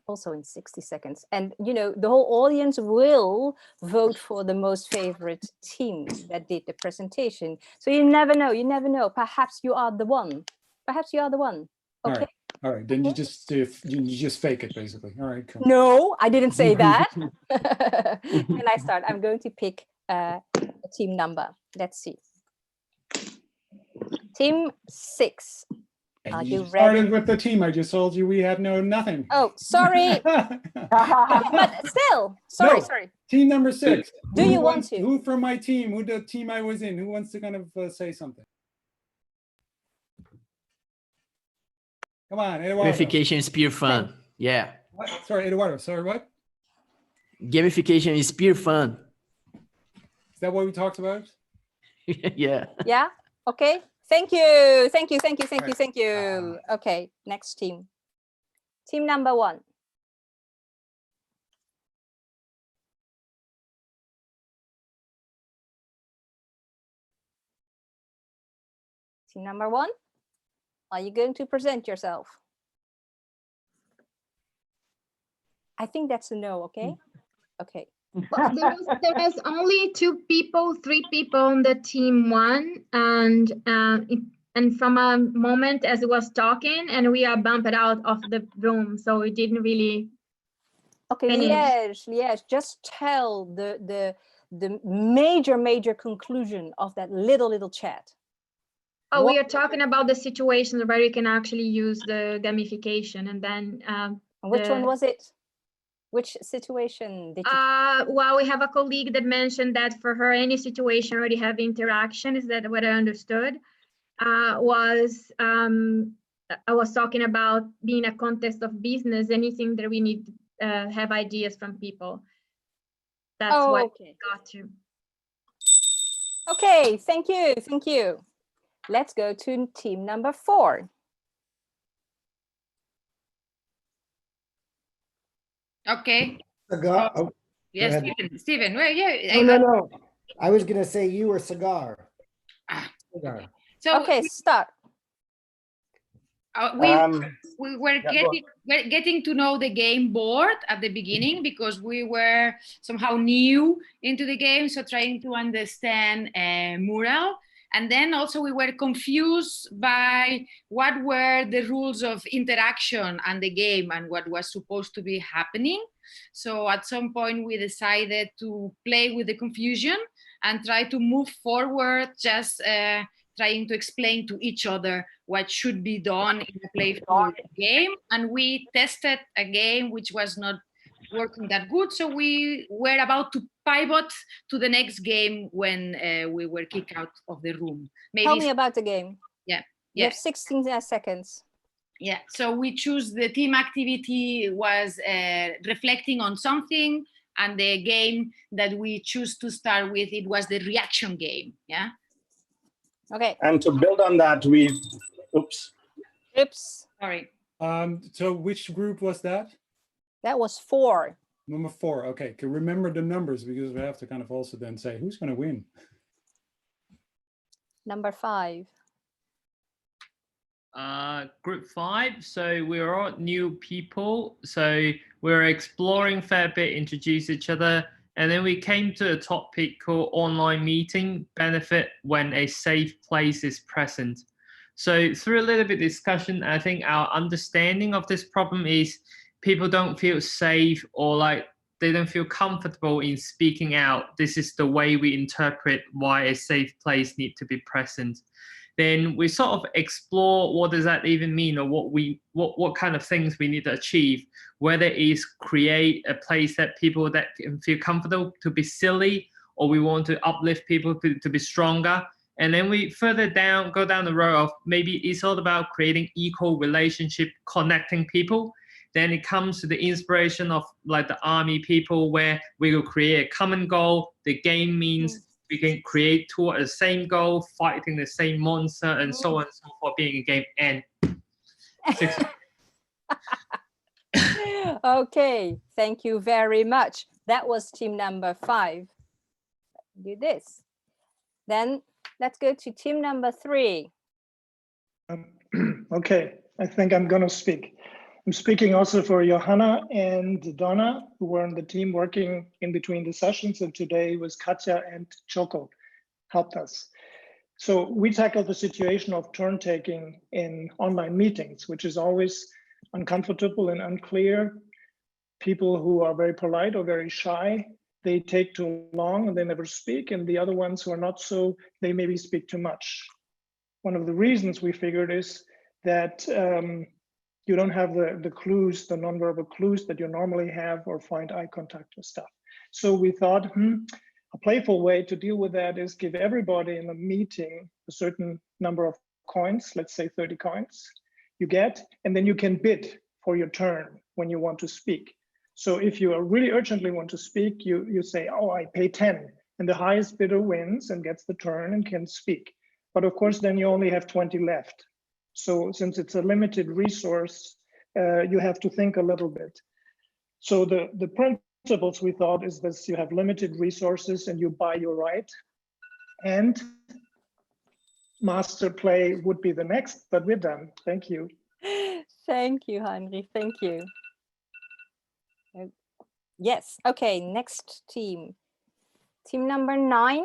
[SPEAKER 4] Also in 60 seconds. And, you know, the whole audience will vote for the most favorite team that did the presentation. So you never know. Perhaps you are the one. Okay.
[SPEAKER 1] All right. Then you just fake it, basically. All right, cool.
[SPEAKER 4] No, I didn't say that. Can I start? I'm going to pick a team number. Let's see. Team 6. Are you ready?
[SPEAKER 1] Started with the team. I just told you we had nothing.
[SPEAKER 4] Oh, sorry. But still, sorry.
[SPEAKER 1] Team number 6.
[SPEAKER 4] Do you want to?
[SPEAKER 1] Who from my team, who the team I was in, who wants to kind of say something? Come on, Eduardo.
[SPEAKER 22] Gamification is pure fun. Yeah.
[SPEAKER 1] What? Sorry, Eduardo. Sorry, what?
[SPEAKER 22] Gamification is pure fun.
[SPEAKER 1] Is that what we talked about?
[SPEAKER 22] Yeah.
[SPEAKER 4] Yeah. Okay. Thank you. Okay, next team. Team number 1. Team number 1, are you going to present yourself? I think that's a no, okay? Okay.
[SPEAKER 23] Well, there was only 3 people on the team 1, and from a moment as it was talking, and we are bumped out of the room, so it didn't really.
[SPEAKER 4] Okay, Liège, just tell the major conclusion of that little chat.
[SPEAKER 23] Oh, we are talking about the situations where you can actually use the gamification, and then
[SPEAKER 4] which one was it? Which situation did you?
[SPEAKER 23] Well, we have a colleague that mentioned that for her, any situation already have interaction. Is that what I understood? I was talking about being a context of business, anything that we need have ideas from people. That's what we got to.
[SPEAKER 4] Okay, thank you. Let's go to team number 4.
[SPEAKER 6] Okay.
[SPEAKER 10] Yes, Stephen. Well, yeah.
[SPEAKER 6] No. I was going to say you were Cigar. Cigar.
[SPEAKER 10] So
[SPEAKER 4] okay, start.
[SPEAKER 10] We were getting to know the game board at the beginning because we were somehow new into the game, so trying to understand mural.
[SPEAKER 7] And then also we were confused by what were the rules of interaction and the game and what was supposed to be happening. So at some point we decided to play with the confusion and try to move forward, just trying to explain to each other what should be done in a playful game. And we tested a game which was not working that good. So we were about to pivot to the next game when we were kicked out of the room.
[SPEAKER 4] Tell me about the game.
[SPEAKER 7] Yeah.
[SPEAKER 4] You have 16 seconds.
[SPEAKER 7] Yeah, so we choose the team activity was reflecting on something, and the game that we choose to start with, it was the reaction game. Yeah.
[SPEAKER 4] Okay.
[SPEAKER 8] And to build on that, oops.
[SPEAKER 7] Sorry.
[SPEAKER 1] So which group was that?
[SPEAKER 4] That was 4.
[SPEAKER 1] Number 4. Okay, can remember the numbers because we have to kind of also then say who's going to win.
[SPEAKER 4] Number 5.
[SPEAKER 9] Group 5. So we're all new people. So we're exploring a fair bit, introduce each other. And then we came to a topic called online meeting benefit when a safe place is present. So through a little bit of discussion, I think our understanding of this problem is people don't feel safe or like they don't feel comfortable in speaking out. This is the way we interpret why a safe place needs to be present. Then we sort of explore what does that even mean, or what kind of things we need to achieve, whether it's create a place that people that can feel comfortable to be silly, or we want to uplift people to be stronger. And then we further down, go down the road of maybe it's all about creating equal relationship, connecting people. Then it comes to the inspiration of like the army people where we will create a common goal. The game means we can create toward the same goal, fighting the same monster, and so on and so forth, being a game. And
[SPEAKER 4] Okay, thank you very much. That was team number 5. Do this. Then let's go to team number 3.
[SPEAKER 24] Okay, I think I'm going to speak. I'm speaking also for Johanna and Donna, who were on the team working in between the sessions, and today was Katja and Choco helped us. So we tackled the situation of turn taking in online meetings, which is always uncomfortable and unclear. People who are very polite or very shy, they take too long and they never speak, and the other ones who are not so, they maybe speak too much. One of the reasons we figured is that you don't have the clues, the nonverbal clues that you normally have, or find eye contact or stuff. So we thought, a playful way to deal with that is give everybody in a meeting a certain number of coins, let's say 30 coins you get, and then you can bid for your turn when you want to speak. So if you really urgently want to speak, you say, oh, I pay 10, and the highest bidder wins and gets the turn and can speak. But of course, then you only have 20 left. So since it's a limited resource, you have to think a little bit. So the principles we thought is this: you have limited resources and you buy your right. And master play would be the next, but we're done. Thank you.
[SPEAKER 4] Thank you, Heinrich. Thank you. Yes. Okay, next team. Team number 9.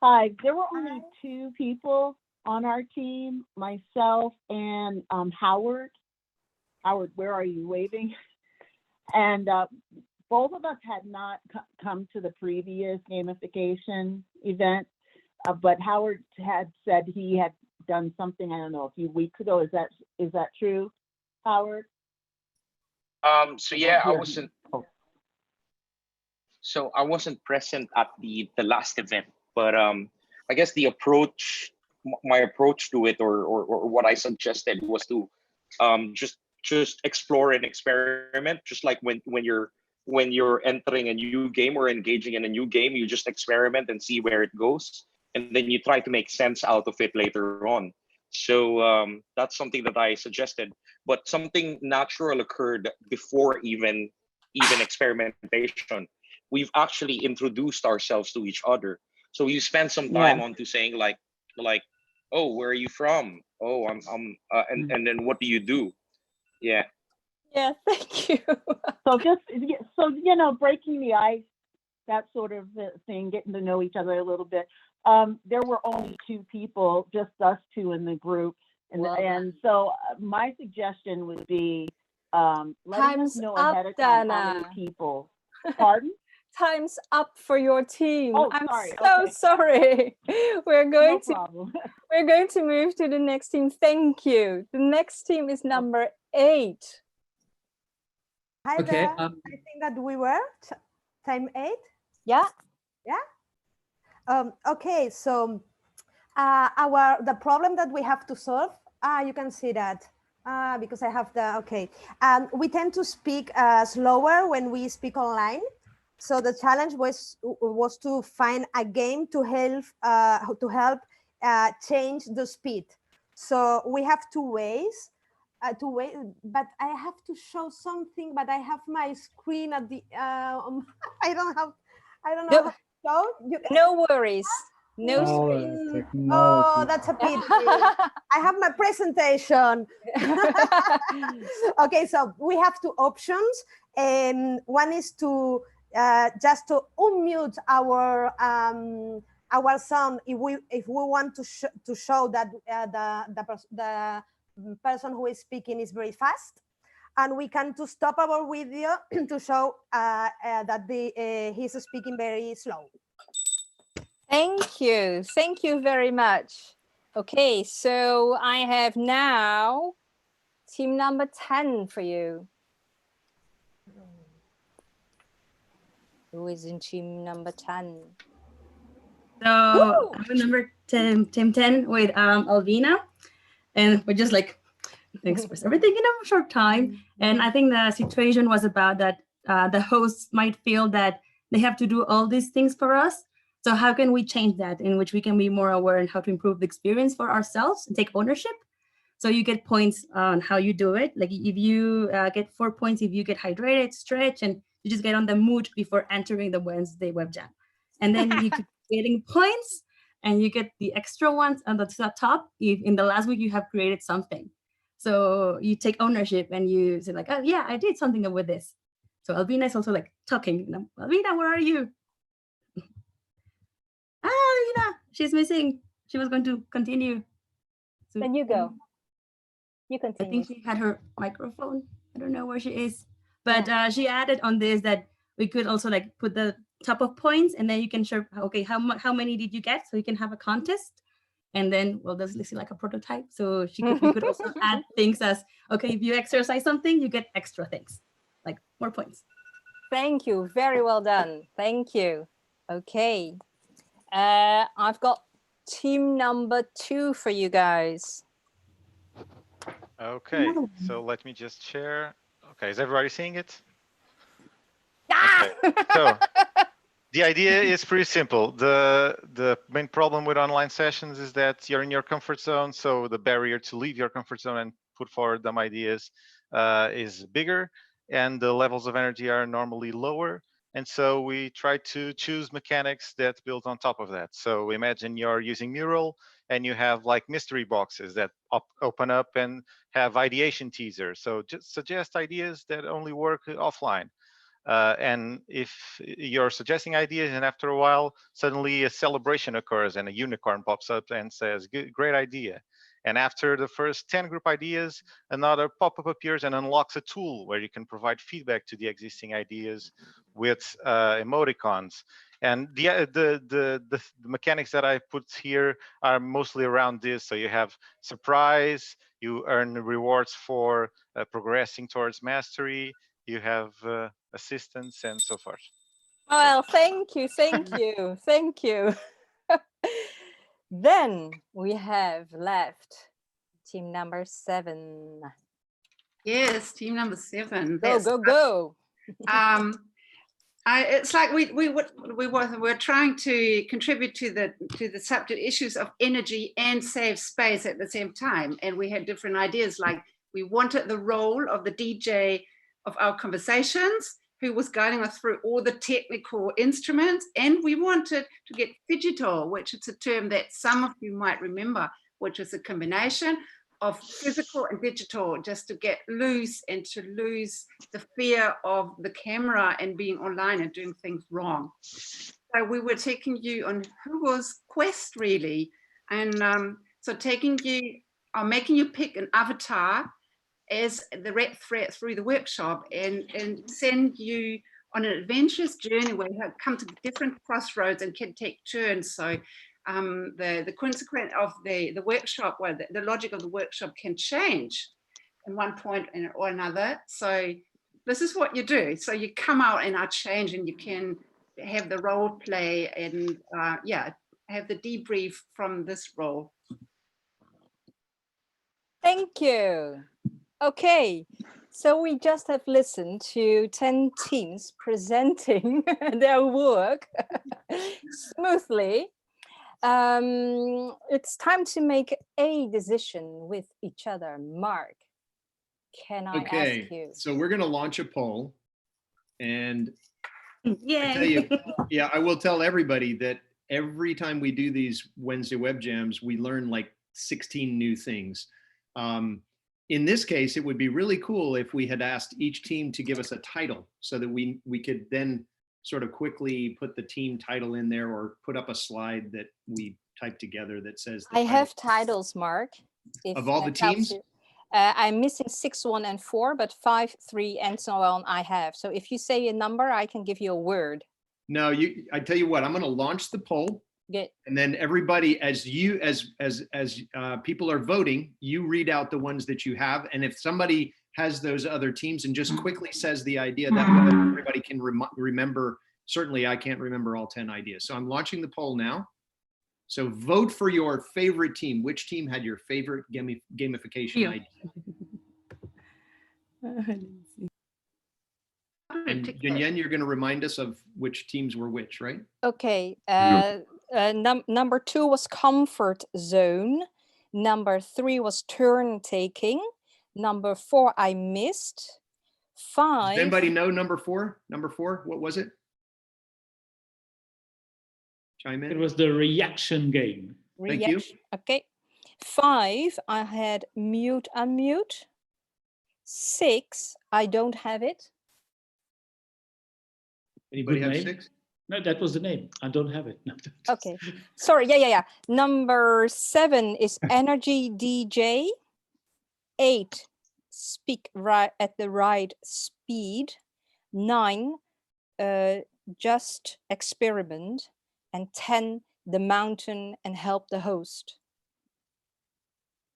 [SPEAKER 21] Hi, there were only 2 people on our team, myself and Howard. Howard, where are you? Waving? And both of us had not come to the previous gamification event, but Howard had said he had done something, I don't know, a few weeks ago. Is that true, Howard?
[SPEAKER 25] So yeah, I wasn't. So I wasn't present at the last event, but I guess the approach, my approach to it, or what I suggested was to just explore and experiment, just like when you're entering a new game or engaging in a new game, you just experiment and see where it goes, and then you try to make sense out of it later on. So that's something that I suggested, but something natural occurred before even experimentation. We've actually introduced ourselves to each other. So you spend some time on to saying like, oh, where are you from? Oh, and then what do you do? Yeah.
[SPEAKER 4] Yeah, thank you.
[SPEAKER 21] So breaking the ice that sort of thing, getting to know each other a little bit. There were only 2 people, just us 2 in the group. And so my suggestion would be letting us know ahead of time how many people. Pardon?
[SPEAKER 4] Time's up for your team.
[SPEAKER 21] Oh,
[SPEAKER 4] I'm
[SPEAKER 21] sorry.
[SPEAKER 4] so
[SPEAKER 21] Okay.
[SPEAKER 4] sorry. We're going
[SPEAKER 21] No problem.
[SPEAKER 4] we're going to move to the next team. Thank you. The next team is number 8.
[SPEAKER 2] Hi
[SPEAKER 22] Okay,
[SPEAKER 2] there. I think that we were time 8.
[SPEAKER 4] Yeah.
[SPEAKER 2] Yeah. Okay. So the problem that we have to solve. You can see that because I have the okay. We tend to speak slower when we speak online. So the challenge was to find a game to help change the speed. So we have 2 ways. But I have to show something. But I have my screen at the. I don't know how to show.
[SPEAKER 4] No worries. No
[SPEAKER 2] screen.
[SPEAKER 1] Technology.
[SPEAKER 2] Oh, that's a pity. I have my presentation. Okay, so we have 2 options. One is to just to unmute our sound if we want to show that the person who is speaking is very fast, and we can to stop our video to show that he's speaking very slow.
[SPEAKER 4] Thank you very much. Okay, so I have now team number 10 for you. Who is in team number 10?
[SPEAKER 11] So I'm in number 10, team 10 with Alvina, and we're just like express everything in a short time. And I think the situation was about that the hosts might feel that they have to do all these things for us. So how can we change that, in which we can be more aware and how to improve the experience for ourselves and take ownership? So you get points on how you do it. Like if you get 4 points, if you get hydrated, stretch, and you just get on the mood before entering the Wednesday web jam. And then you keep getting points and you get the extra ones on the top if in the last week you have created something. So you take ownership and you say like, oh yeah, I did something with this. So Alvina is also like talking. Alvina, where are you? Alvina, she's missing. She was going to continue. So,
[SPEAKER 4] then you go. You continue.
[SPEAKER 11] I think she had her microphone. I don't know where she is. But she added on this that we could also like put the top of points, and then you can show, okay, how many did you get? So you can have a contest. And then, well, this is like a prototype. So we could also add things as, okay, if you exercise something, you get extra things, like more points.
[SPEAKER 4] Thank you. Very well done. Thank you. Okay. I've got team number 2 for you guys.
[SPEAKER 12] Okay, so let me just share. Okay, is everybody seeing it?
[SPEAKER 4] Yeah.
[SPEAKER 12] Okay. So the idea is pretty simple. The main problem with online sessions is that you're in your comfort zone, so the barrier to leave your comfort zone and put forward them ideas is bigger, and the levels of energy are normally lower. And so we try to choose mechanics that build on top of that. So imagine you're using Mural and you have like mystery boxes that open up and have ideation teasers. So just suggest ideas that only work offline. And if you're suggesting ideas and after a while, suddenly a celebration occurs and a unicorn pops up and says, great idea. And after the first 10 group ideas, another pop-up appears and unlocks a tool where you can provide feedback to the existing ideas with emoticons. And the mechanics that I put here are mostly around this. So you have surprise, you earn rewards for progressing towards mastery, you have assistance and so forth.
[SPEAKER 4] Well, thank you. Thank you. Then we have left team number 7.
[SPEAKER 10] Yes, team number 7.
[SPEAKER 4] Go.
[SPEAKER 10] It's like we're trying to contribute to the subject issues of energy and save space at the same time, and we had different ideas. Like we wanted the role of the DJ of our conversations, who was guiding us through all the technical instruments, and we wanted to get digital, which is a term that some of you might remember, which is a combination of physical and digital, just to get loose and to lose the fear of the camera and being online and doing things wrong. So we were taking you on Hugo's quest, really. And so taking you, or making you pick an avatar as the red thread through the workshop, and send you on an adventurous journey where you have come to different crossroads and can take turns. So the consequence of the workshop, well, the logic of the workshop can change in one point or another. So this is what you do. So you come out and are changed, and you can have the role play and yeah, have the debrief from this role.
[SPEAKER 4] Thank you. Okay, so we just have listened to 10 teams presenting their work smoothly. It's time to make a decision with each other. Mark, can I ask you?
[SPEAKER 3] So we're going to launch a poll, and
[SPEAKER 11] Yay.
[SPEAKER 3] I tell you, yeah, I will tell everybody that every time we do these Wednesday web jams, we learn like 16 new things. In this case, it would be really cool if we had asked each team to give us a title, so that we could then sort of quickly put the team title in there, or put up a slide that we type together that says the
[SPEAKER 4] I
[SPEAKER 3] title.
[SPEAKER 4] have titles, Mark.
[SPEAKER 3] Of all the
[SPEAKER 4] that helps
[SPEAKER 3] teams?
[SPEAKER 4] you. I'm missing 6, 1, and 4, but 5, 3, and so on I have. So if you say a number, I can give you a word.
[SPEAKER 3] No, I tell you what, I'm going to launch the poll.
[SPEAKER 4] Good.
[SPEAKER 3] And then everybody, as people are voting, you read out the ones that you have. And if somebody has those other teams and just quickly says the idea, that way everybody can remember. Certainly I can't remember all 10 ideas. So I'm launching the poll now. So vote for your favorite team. Which team had your favorite gamification idea? And Yuen Yen, you're going to remind us of which teams were which, right?
[SPEAKER 4] Okay. Number 2 was comfort zone. Number 3 was turn taking. Number 4 I missed. 5.
[SPEAKER 3] Does anybody know number 4? Number 4, what was it? Chime in.
[SPEAKER 5] It was the reaction game.
[SPEAKER 3] Thank you.
[SPEAKER 4] Okay. 5 I had mute unmute. 6 I don't have it.
[SPEAKER 3] Anybody
[SPEAKER 5] Good
[SPEAKER 3] have
[SPEAKER 5] name?
[SPEAKER 3] 6?
[SPEAKER 5] No, that was the name. I don't have it. No.
[SPEAKER 4] Okay. Sorry. Yeah. Number 7 is energy DJ. 8 speak right at the right speed. 9 just experiment. And 10 the mountain and help the host.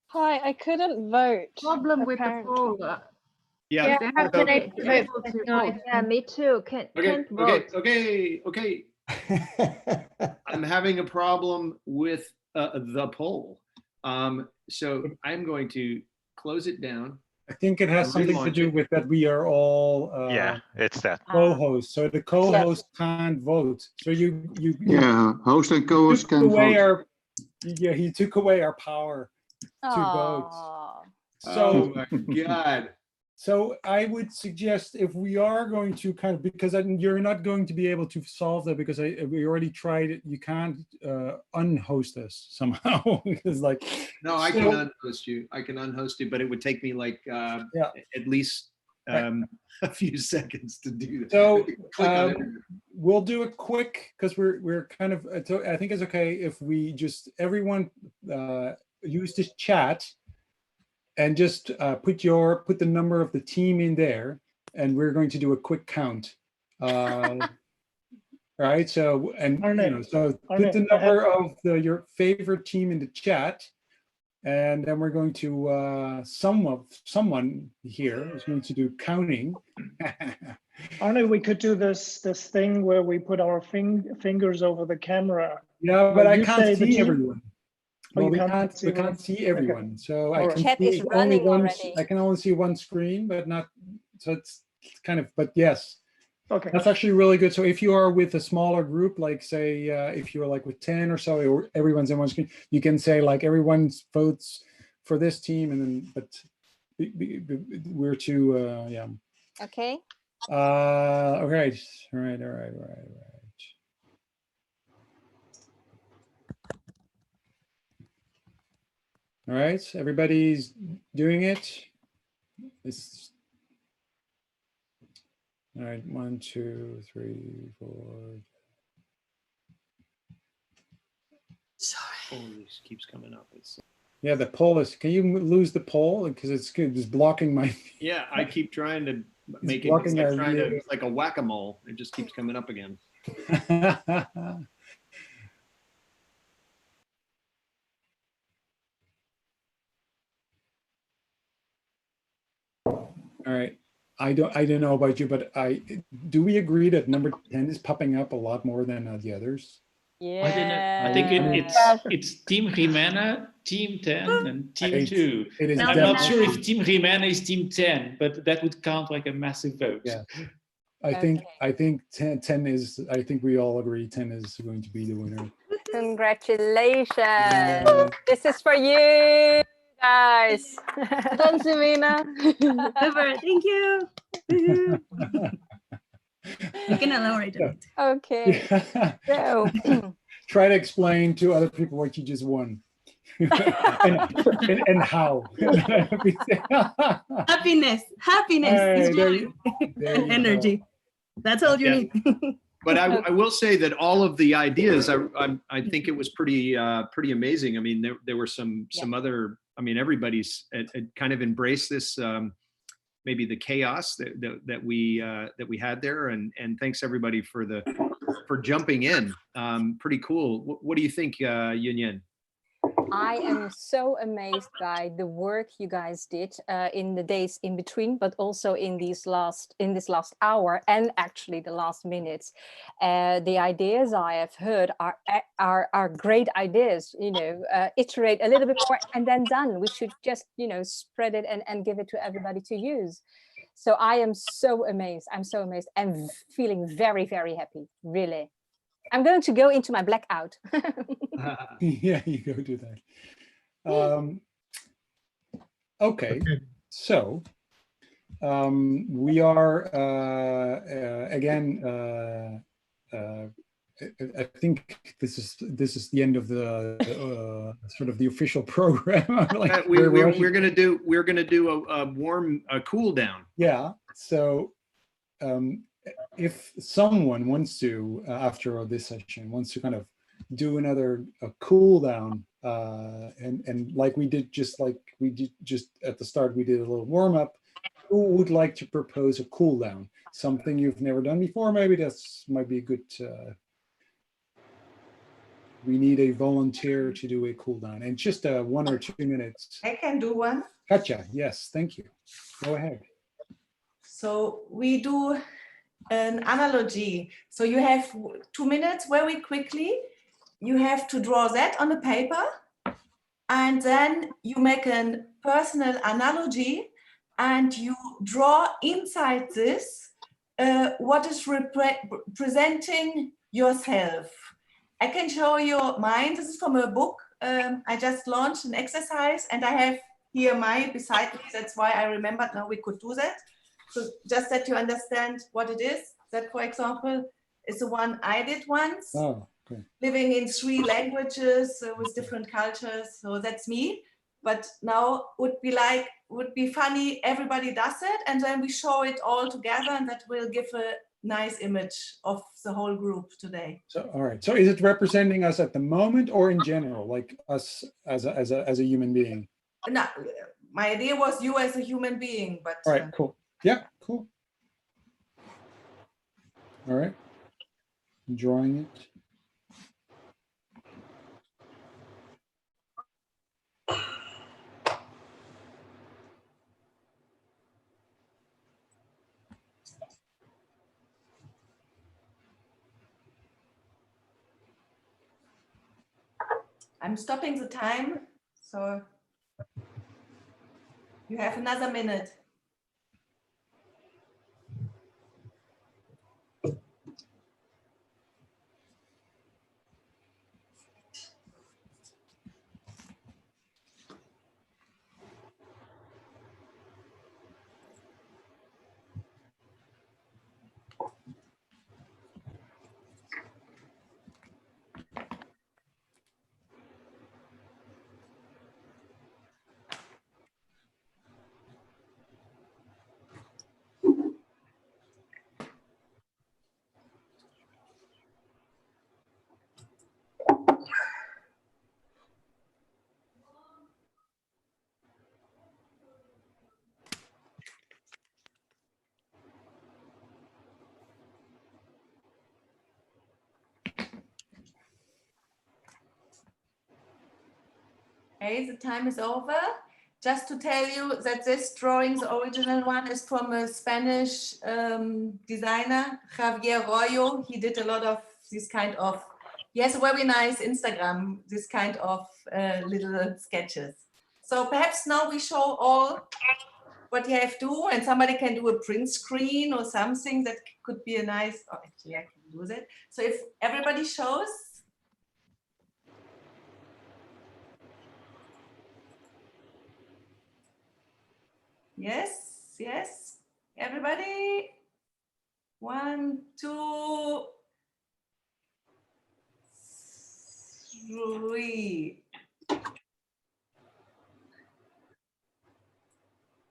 [SPEAKER 13] Hi, I couldn't vote.
[SPEAKER 20] Problem with the poll.
[SPEAKER 3] Yeah.
[SPEAKER 13] How can I vote?
[SPEAKER 20] vote.
[SPEAKER 13] Yeah, me too. Can't vote.
[SPEAKER 3] Okay. I'm having a problem with the poll. So I'm going to close it down.
[SPEAKER 1] I think it has something to do with that we are all
[SPEAKER 12] yeah, it's that
[SPEAKER 1] co-hosts. So the co-host can't vote. So you
[SPEAKER 19] Yeah, host and co-host
[SPEAKER 1] took
[SPEAKER 19] can
[SPEAKER 1] away
[SPEAKER 19] vote.
[SPEAKER 1] he took away our power to vote.
[SPEAKER 3] Oh
[SPEAKER 1] So
[SPEAKER 3] my God.
[SPEAKER 1] So I would suggest, if we are going to kind of, because you're not going to be able to solve that, because we already tried it. You can't unhost us somehow. Because like,
[SPEAKER 3] no, I can unhost you. I can unhost you, but it would take me like at least a few seconds to do that.
[SPEAKER 1] So
[SPEAKER 3] Click on it.
[SPEAKER 1] we'll do it quick, because we're kind of. I think it's okay if we just everyone use this chat. And just put the number of the team in there, and we're going to do a quick count. Right. So put the number of your favorite team in the chat, and then we're going to someone here is going to do counting.
[SPEAKER 24] Arne, we could do this thing where we put our fingers over the camera.
[SPEAKER 1] Yeah, but I can't see everyone. Well, we can't see everyone,
[SPEAKER 24] okay.
[SPEAKER 1] So
[SPEAKER 24] All
[SPEAKER 1] I
[SPEAKER 24] right.
[SPEAKER 1] can
[SPEAKER 4] Chat
[SPEAKER 1] see
[SPEAKER 4] is running already.
[SPEAKER 1] I can only see one screen, but not. So it's kind of. But yes,
[SPEAKER 24] okay,
[SPEAKER 1] that's actually really good. So if you are with a smaller group, like say if you're like with 10 or so, or everyone's in one screen, you can say like everyone votes for this team, and then we're to yeah.
[SPEAKER 4] Okay.
[SPEAKER 1] All right. All right, everybody's doing it. All right, 1, 2, 3, 4.
[SPEAKER 3] Sorry. Oh, this keeps coming up.
[SPEAKER 1] Yeah, the poll is. Can you lose the poll because it's good? It's blocking my.
[SPEAKER 3] Yeah, I keep trying to make it.
[SPEAKER 1] blocking
[SPEAKER 3] It's
[SPEAKER 1] our
[SPEAKER 3] trying to
[SPEAKER 1] view.
[SPEAKER 3] like a whack-a-mole. It just keeps coming up again.
[SPEAKER 1] All right. I don't know about you, but do we agree that number 10 is popping up a lot more than the others?
[SPEAKER 5] I don't know. I think it's Team Jimena, Team 10, and Team 2.
[SPEAKER 1] It is.
[SPEAKER 5] I'm not sure if Team Jimena is Team 10, but that would count like a massive vote.
[SPEAKER 1] Yeah. I think 10 is. I think we all agree 10 is going to be the winner.
[SPEAKER 4] Congratulations!
[SPEAKER 1] Yeah.
[SPEAKER 4] This is for you guys.
[SPEAKER 13] Thanks, Jimena.
[SPEAKER 11] Super, thank you. You can elaborate on it.
[SPEAKER 4] Okay.
[SPEAKER 1] Yeah.
[SPEAKER 4] So
[SPEAKER 1] Try to explain to other people what you just won. and how.
[SPEAKER 11] Happiness,
[SPEAKER 1] Hey,
[SPEAKER 11] joy,
[SPEAKER 1] there you
[SPEAKER 11] energy.
[SPEAKER 1] go.
[SPEAKER 11] That's all you need.
[SPEAKER 3] But I will say that all of the ideas, I think it was pretty amazing. I mean, there were some other. I mean, everybody's kind of embraced this. Maybe the chaos that we had there, and thanks everybody for jumping in. Pretty cool. What do you think, Yuen Yen?
[SPEAKER 4] I am so amazed by the work you guys did in the days in between, but also in this last hour and actually the last minutes. The ideas I have heard are great ideas. You know, iterate a little bit more and then done. We should just spread it and give it to everybody to use. So I am so amazed. I'm so amazed and feeling very, very happy. Really. I'm going to go into my blackout.
[SPEAKER 1] Yeah, you go do that. Okay, so we are again. I think this is the end of the sort of the official program. Like
[SPEAKER 3] we're gonna do a cool down.
[SPEAKER 1] Yeah. So. If someone wants to, after this session, wants to kind of do a cool down, and like we did just at the start, we did a little warm up. Who would like to propose a cool down? Something you've never done before? Maybe that's might be a good. We need a volunteer to do a cool down, and just 1 or 2 minutes.
[SPEAKER 14] I can do one.
[SPEAKER 1] Katja, yes, thank you. Go ahead.
[SPEAKER 14] So we do an analogy. So you have 2 minutes very quickly. You have to draw that on the paper, and then you make a personal analogy and you draw inside this what is representing yourself. I can show you mine. This is from a book. I just launched an exercise and I have here mine beside me. That's why I remembered now we could do that. So just that you understand what it is. That, for example, is the one I did once.
[SPEAKER 1] Oh, okay.
[SPEAKER 14] Living in 3 languages with different cultures. So that's me. But now would be funny. Everybody does it, and then we show it all together, and that will give a nice image of the whole group today.
[SPEAKER 1] So, all right. So, is it representing us at the moment, or in general, like us as a human being?
[SPEAKER 14] No, my idea was you as a human being, but.
[SPEAKER 1] All right. Cool. Yeah. Cool. All right. I'm drawing it.
[SPEAKER 14] I'm stopping the time, so you have another minute. Okay, the time is over. Just to tell you that this drawing, the original one, is from a Spanish designer, Javier Royo. He did a lot of this kind of, he has a very nice Instagram, this kind of little sketches. So perhaps now we show all what you have to do, and somebody can do a print screen or something that could be a nice, oh, actually I can do that. So if everybody shows. Yes, yes, everybody. 1, 2, 3.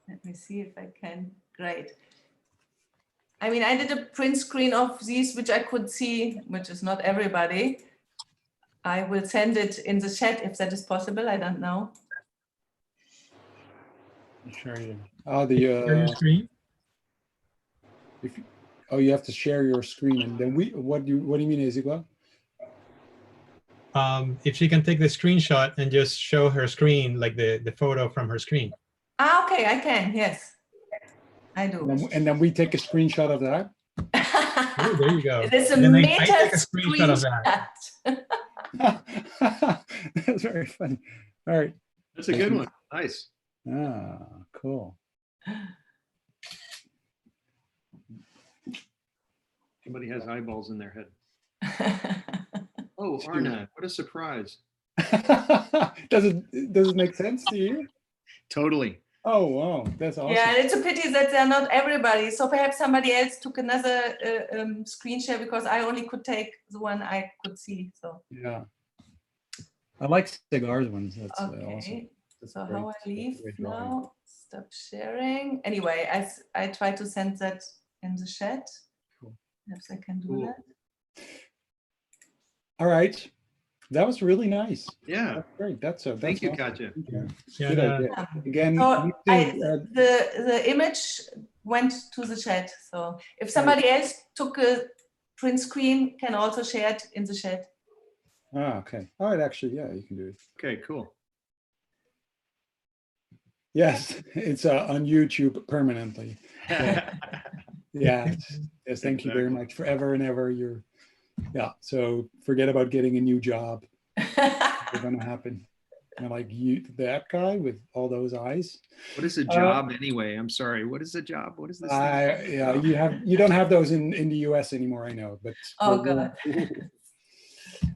[SPEAKER 14] Let me see if I can. Great. I mean, I did a print screen of these, which I could see, which is not everybody. I will send it in the chat if that is possible. I don't know.
[SPEAKER 1] Share you. Oh, the
[SPEAKER 15] share your screen.
[SPEAKER 1] If you, oh, you have to share your screen, and then we. What do you mean, Ezekiel?
[SPEAKER 15] If she can take the screenshot and just show her screen, like the photo from her screen.
[SPEAKER 14] Ah, okay, I can. Yes, I do.
[SPEAKER 1] And then we take a screenshot of that.
[SPEAKER 15] Oh, there you go.
[SPEAKER 14] There's a
[SPEAKER 15] And then I
[SPEAKER 14] meta
[SPEAKER 15] take a screenshot of that.
[SPEAKER 1] That's very funny. All right.
[SPEAKER 3] That's a good one. Nice.
[SPEAKER 1] Ah, cool.
[SPEAKER 3] Somebody has eyeballs in their head. Oh, Arna, what a surprise.
[SPEAKER 1] Does it make sense to you?
[SPEAKER 3] Totally.
[SPEAKER 1] Oh, wow. That's awesome.
[SPEAKER 14] Yeah, it's a pity that they're not everybody. So perhaps somebody else took another screen share, because I only could take the one I could see. So
[SPEAKER 1] yeah. I like cigars ones. That's
[SPEAKER 14] okay.
[SPEAKER 1] awesome. That's
[SPEAKER 14] so
[SPEAKER 1] great.
[SPEAKER 14] how I leave
[SPEAKER 1] Great drawing.
[SPEAKER 14] now? Stop sharing. Anyway, I try to send that in the chat.
[SPEAKER 1] Cool.
[SPEAKER 14] Perhaps I can do
[SPEAKER 3] Cool.
[SPEAKER 14] that.
[SPEAKER 1] All right. That was really nice.
[SPEAKER 3] Yeah.
[SPEAKER 1] That's great. That's
[SPEAKER 3] Thank you,
[SPEAKER 1] awesome.
[SPEAKER 3] Katja.
[SPEAKER 1] Yeah. Good idea. Again,
[SPEAKER 14] So
[SPEAKER 1] you think,
[SPEAKER 14] the image went to the chat. So if somebody else took a print screen, can also share it in the chat.
[SPEAKER 1] ah, okay. All right. Actually, yeah, you can do it.
[SPEAKER 3] Okay, cool.
[SPEAKER 1] Yes, it's on YouTube permanently. Yeah. Yes. Yes. Thank you very much. Forever and ever. Yeah. So forget about getting a new job. It's going to happen. And like you, that guy with all those eyes.
[SPEAKER 3] What is a job anyway? I'm sorry. What is a job? What is this?
[SPEAKER 1] Yeah, you don't have those in the US anymore, I know, but
[SPEAKER 14] oh god.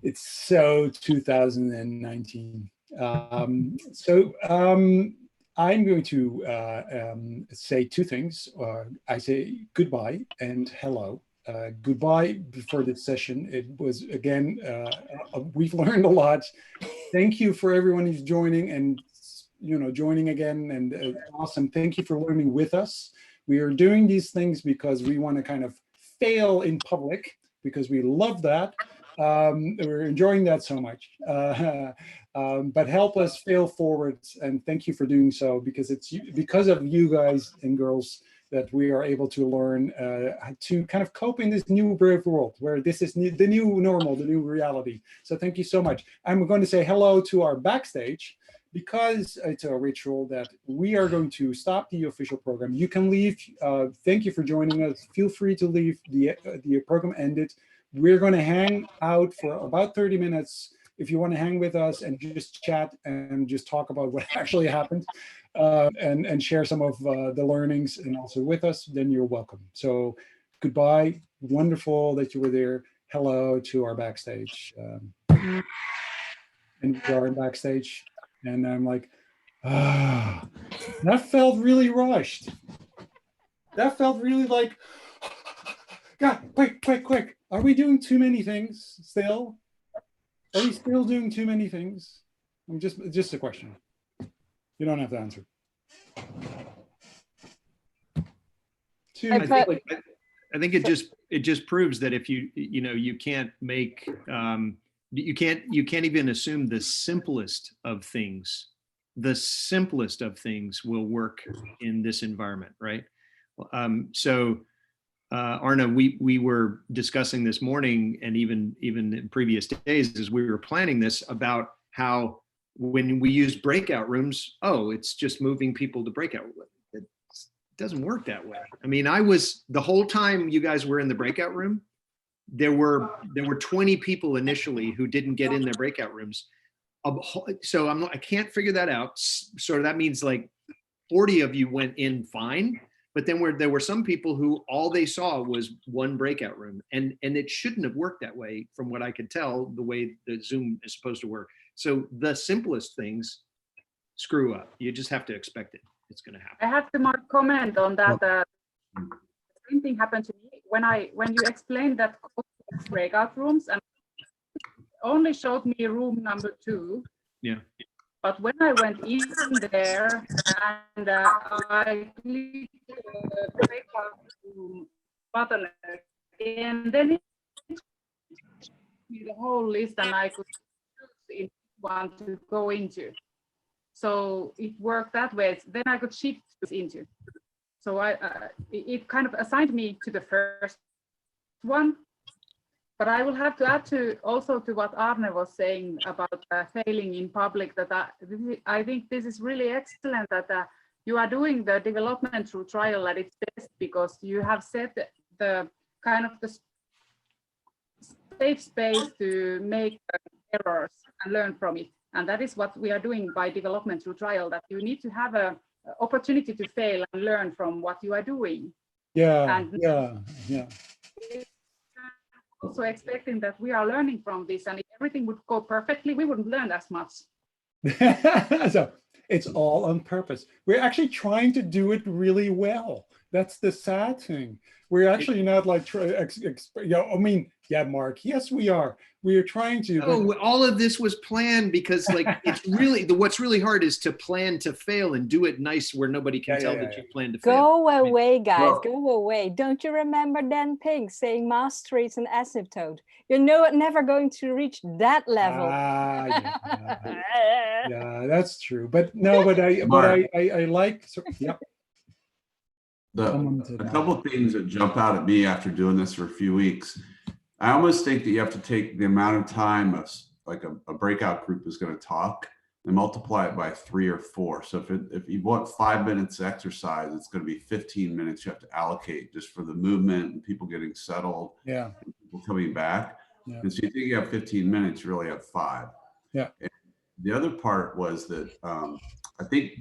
[SPEAKER 1] It's so 2019. I'm going to say two things. I say goodbye and hello. Goodbye for this session. It was, again, we've learned a lot. Thank you for everyone who's joining and joining again, and awesome. Thank you for learning with us. We are doing these things because we want to kind of fail in public, because we love that. We're enjoying that so much. But help us fail forwards, and thank you for doing so, because it's because of you guys and girls that we are able to learn to kind of cope in this new brave world where this is the new normal, the new reality. So thank you so much. I'm going to say hello to our backstage, because it's a ritual that we are going to stop the official program. You can leave. Thank you for joining us. Feel free to leave. The program ended. We're going to hang out for about 30 minutes. If you want to hang with us and just chat and just talk about what actually happened, and share some of the learnings and also with us, then you're welcome. So goodbye. Wonderful that you were there. Hello to our backstage. And we are in backstage. And I'm like, that felt really rushed. That felt really like, God, quick. Are we doing too many things still? Are we still doing too many things? Just a question. You don't have to answer.
[SPEAKER 3] I think it just proves that if you can't make you can't even assume the simplest of things. The simplest of things will work in this environment, right? Arna, we were discussing this morning, and even in previous days as we were planning this, about how when we use breakout rooms, oh, it's just moving people to breakout. It doesn't work that way. I mean, the whole time you guys were in the breakout room, there were 20 people initially who didn't get in their breakout rooms. So I can't figure that out. So that means like 40 of you went in fine, but then there were some people who all they saw was one breakout room, and it shouldn't have worked that way from what I could tell, the way the Zoom is supposed to work. So the simplest things screw up. You just have to expect it. It's going to happen.
[SPEAKER 20] I have to comment on that. The same thing happened to me when you explained that breakout rooms, and only showed me room number 2.
[SPEAKER 3] Yeah.
[SPEAKER 20] But when I went in there and I clicked the breakout room button, and then it showed me the whole list, and I could choose one to go into. So it worked that way. Then I could shift into. So it kind of assigned me to the first one. But I will have to add also to what Arne was saying about failing in public, that I think this is really excellent that you are doing the development through trial at its best, because you have set the kind of the safe space to make errors and learn from it. And that is what we are doing by development through trial, that you need to have an opportunity to fail and learn from what you are doing.
[SPEAKER 1] Yeah,
[SPEAKER 20] and
[SPEAKER 1] yeah.
[SPEAKER 20] Also expecting that we are learning from this, and if everything would go perfectly, we wouldn't learn as much.
[SPEAKER 1] So it's all on purpose. We're actually trying to do it really well. That's the sad thing. We're actually not like, I mean, yeah, Mark, yes, we are. We are trying to.
[SPEAKER 3] Oh, all of this was planned because like, it's really, what's really hard is to plan to fail and do it nice where nobody can tell that you plan to fail.
[SPEAKER 4] Go away, guys, go away. Don't you remember Dan Pink saying mastery is an asymptote? You're never going to reach that level.
[SPEAKER 1] Yeah, that's true. But no, but I like, so, yeah.
[SPEAKER 6] A couple of things that jump out at me after doing this for a few weeks. I almost think that you have to take the amount of time like a breakout group is going to talk and multiply it by 3 or 4. So if you want 5 minutes exercise, it's going to be 15 minutes you have to allocate just for the movement and people getting settled.
[SPEAKER 1] Yeah.
[SPEAKER 6] And people coming back.
[SPEAKER 1] Yeah.
[SPEAKER 6] And so you think you have 15 minutes, you really have 5.
[SPEAKER 1] Yeah.
[SPEAKER 6] And the other part was that I think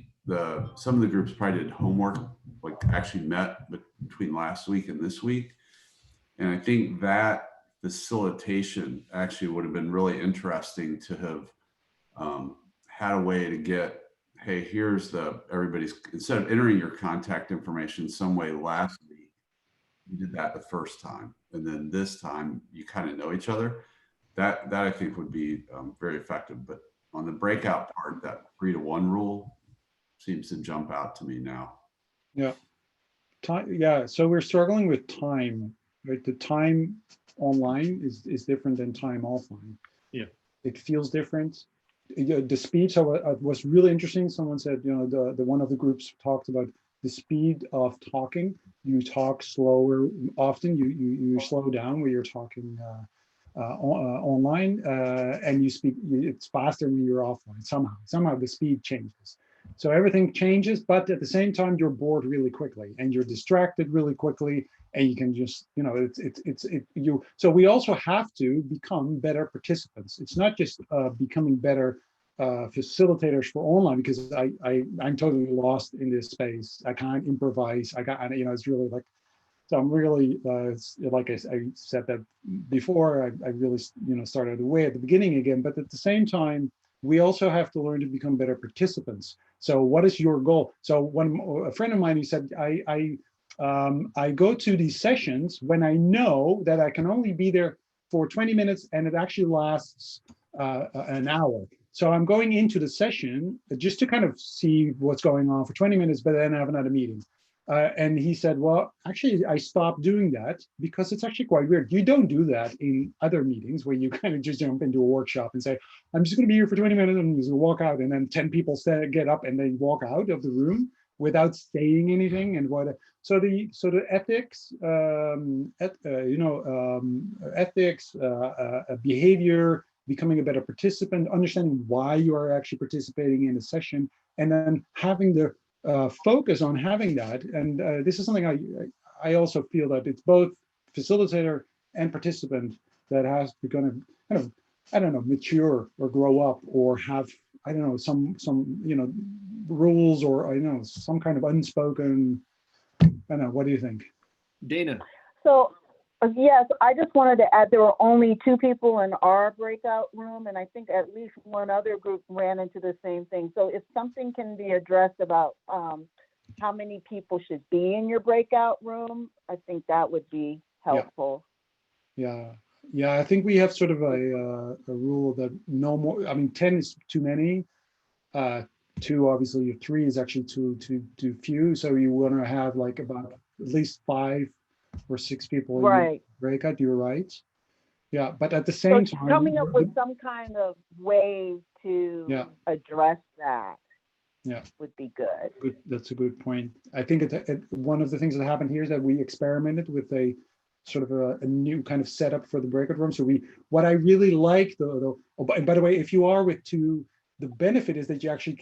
[SPEAKER 6] some of the groups probably did homework, like actually met between last week and this week. And I think that facilitation actually would have been really interesting to have had a way to get, hey, here's everybody's, instead of entering your contact information some way last week, you did that the first time. And then this time you kind of know each other. That I think would be very effective. But on the breakout part, that 3-to-1 rule seems to jump out to me now.
[SPEAKER 1] Yeah. Yeah. So we're struggling with time, right? The time online is different than time offline.
[SPEAKER 3] Yeah.
[SPEAKER 1] It feels different. The speed. So it was really interesting. Someone said, the one of the groups talked about the speed of talking. You talk slower. Often you slow down when you're talking online, and you speak. It's faster when you're offline. Somehow the speed changes. So everything changes, but at the same time, you're bored really quickly and you're distracted really quickly, and you can just, so we also have to become better participants. It's not just becoming better facilitators for online, because I'm totally lost in this space. I can't improvise. It's really like, so I'm really, like I said that before, I really, started away at the beginning again, but at the same time, we also have to learn to become better participants. So what is your goal? So when a friend of mine, he said, I go to these sessions when I know that I can only be there for 20 minutes and it actually lasts an hour. So I'm going into the session just to kind of see what's going on for 20 minutes, but then I have another meeting. And he said, well, actually, I stopped doing that because it's actually quite weird. You don't do that in other meetings where you kind of just jump into a workshop and say, I'm just going to be here for 20 minutes and just walk out. And then 10 people get up and they walk out of the room without saying anything. And so the ethics, ethics, behavior, becoming a better participant, understanding why you are actually participating in a session, and then having the focus on having that. And this is something I also feel that it's both facilitator and participant that has to kind of, I don't know, mature or grow up or have, I don't know, some rules, or I don't know, some kind of unspoken, I don't know, what do you think?
[SPEAKER 3] Dana.
[SPEAKER 21] So yes, I just wanted to add there were only 2 people in our breakout room, and I think at least one other group ran into the same thing. So if something can be addressed about how many people should be in your breakout room, I think that would be helpful.
[SPEAKER 1] Yeah, I think we have sort of a rule that no more, I mean, 10 is too many. 2, obviously, 3 is actually too few. So you want to have like about at least 5 or 6 people in your breakout. You're right. Yeah, but at the same time,
[SPEAKER 21] coming up with some kind of way to address that would be good.
[SPEAKER 1] That's a good point. I think one of the things that happened here is that we experimented with a sort of a new kind of setup for the breakout room. So what I really like though, and by the way, if you are with 2, the benefit is that you actually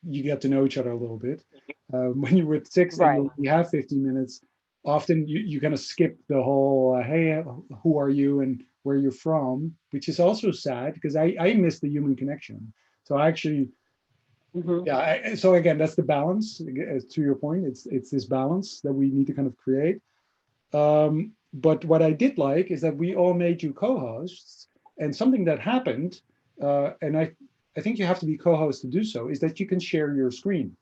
[SPEAKER 1] you get to know each other a little bit. When you're with 6 and you have 15 minutes, often you kind of skip the whole, hey, who are you and where you're from, which is also sad because I miss the human connection. So I actually, so again, that's the balance. To your point, it's this balance that we need to kind of create. But what I did like is that we all made you co-hosts, and something that happened, and I think you have to be co-host to do so, is that you can share your screen.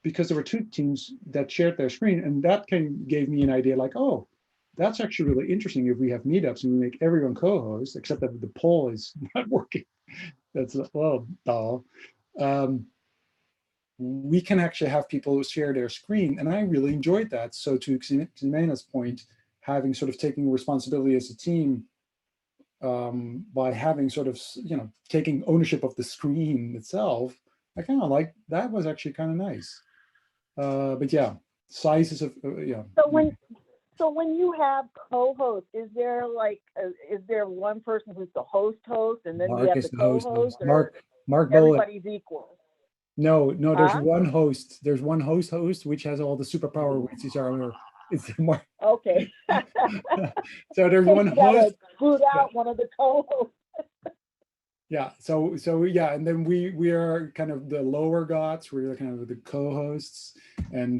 [SPEAKER 1] Because there were 2 teams that shared their screen, and that gave me an idea like, oh, that's actually really interesting if we have meetups and we make everyone co-host, except that the poll is not working. That's, well, dull. We can actually have people share their screen, and I really enjoyed that. So to Ximena's point, having sort of taking responsibility as a team by having sort of, taking ownership of the screen itself, I kind of like that. Was actually kind of nice. But yeah, sizes of
[SPEAKER 21] So when you have co-hosts, is there one person who's the host, and then you have the co-host?
[SPEAKER 1] Mark
[SPEAKER 21] everybody's equal.
[SPEAKER 1] No, there's one host. There's one host, which has all the superpower, which is it's Mark.
[SPEAKER 21] Okay.
[SPEAKER 1] So there's one host.
[SPEAKER 21] Boot out one of the co-hosts.
[SPEAKER 1] Yeah. So yeah, and then we are kind of the lower gods. We're kind of the co-hosts, and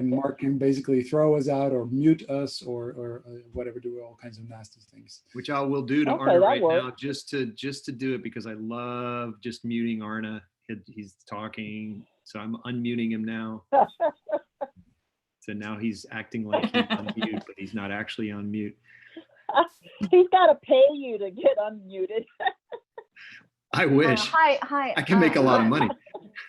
[SPEAKER 1] Mark can basically throw us out or mute us or whatever, do all kinds of nasty things.
[SPEAKER 3] Which I will do to Arna right now, just to do it, because I love just muting Arna. He's talking, so I'm unmuting him now. So now he's acting like he's on mute, but he's not actually on mute.
[SPEAKER 21] He's got to pay you to get unmuted.
[SPEAKER 3] I wish.
[SPEAKER 4] Hi.
[SPEAKER 3] I can make a lot of money.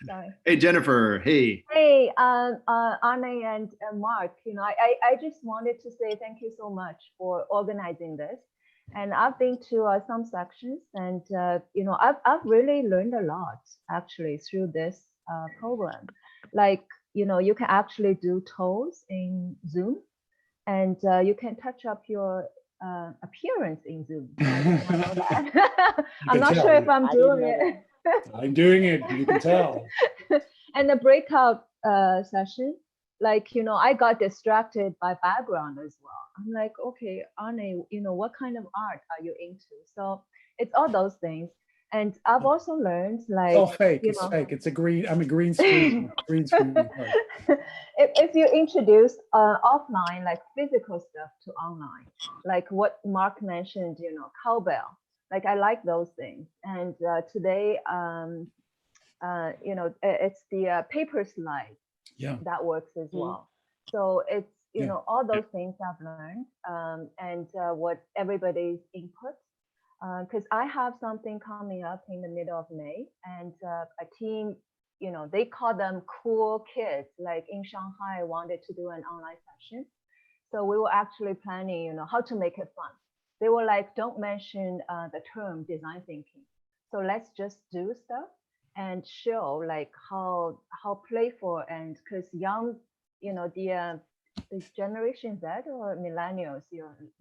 [SPEAKER 4] Sorry.
[SPEAKER 3] Hey, Jennifer. Hey.
[SPEAKER 4] Hey, Arne and Mark. I just wanted to say thank you so much for organizing this. And I've been to some sections, and I've really learned a lot actually through this program. Like, you can actually do toes in Zoom, and you can touch up your appearance in Zoom. I'm not sure if I'm doing it.
[SPEAKER 1] I'm doing it. You can tell.
[SPEAKER 4] And the breakout session, like, I got distracted by background as well. I'm like, okay, Arne, what kind of art are you into? So it's all those things. And I've also learned, like,
[SPEAKER 1] oh, fake. It's fake. It's I'm a green screen. Green screen.
[SPEAKER 4] If you introduce offline, like physical stuff, to online, like what Mark mentioned, cowbell, like I like those things. And today, it's the paper slide that works as well. So it's, all those things I've learned, and what everybody's input. Because I have something coming up in the middle of May, and a team, they call them cool kids, like in Shanghai, wanted to do an online session. So we were actually planning, how to make it fun. They were like, don't mention the term design thinking. So let's just do stuff and show like how playful, and because young, the Generation Z or millennials,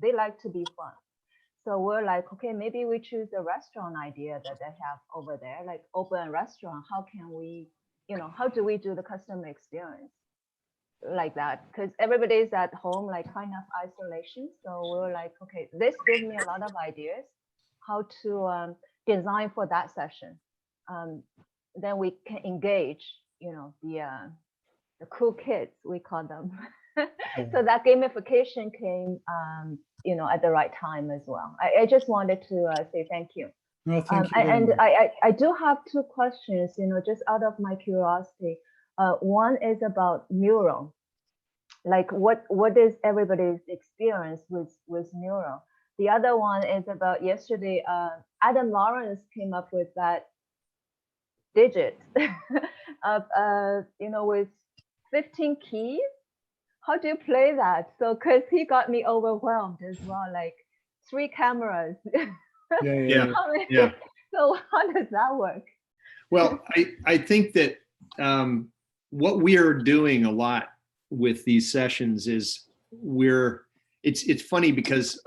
[SPEAKER 4] they like to be fun.
[SPEAKER 13] So we're like, okay, maybe we choose a restaurant idea that they have over there, like open a restaurant. How can we, how do we do the customer experience like that? Because everybody's at home, like kind of isolation. So we were like, okay, this gives me a lot of ideas how to design for that session. Then we can engage, the cool kids, we call them. So that gamification came, at the right time as well. I just wanted to say thank you.
[SPEAKER 1] Well, thank you.
[SPEAKER 13] And I do have two questions, just out of my curiosity. One is about mural. Like what is everybody's experience with mural? The other one is about yesterday, Adam Lawrence came up with that digit of, with 15 keys. How do you play that? So, cause he got me overwhelmed as well, like 3 cameras.
[SPEAKER 3] Yeah.
[SPEAKER 13] So how does that work?
[SPEAKER 3] Well, I think that what we are doing a lot with these sessions is it's funny because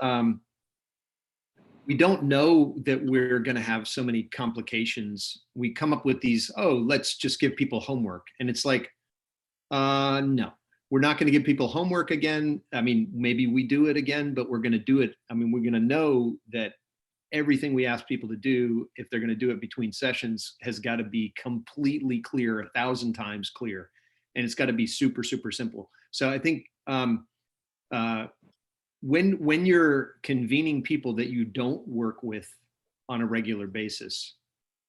[SPEAKER 3] we don't know that we're going to have so many complications. We come up with these, let's just give people homework. And it's like, no, we're not going to give people homework again. I mean, maybe we do it again, but we're going to do it. I mean, we're going to know that everything we ask people to do, if they're going to do it between sessions, has got to be completely clear, 1,000 times clear. And it's got to be super, super simple. So I think when you're convening people that you don't work with on a regular basis,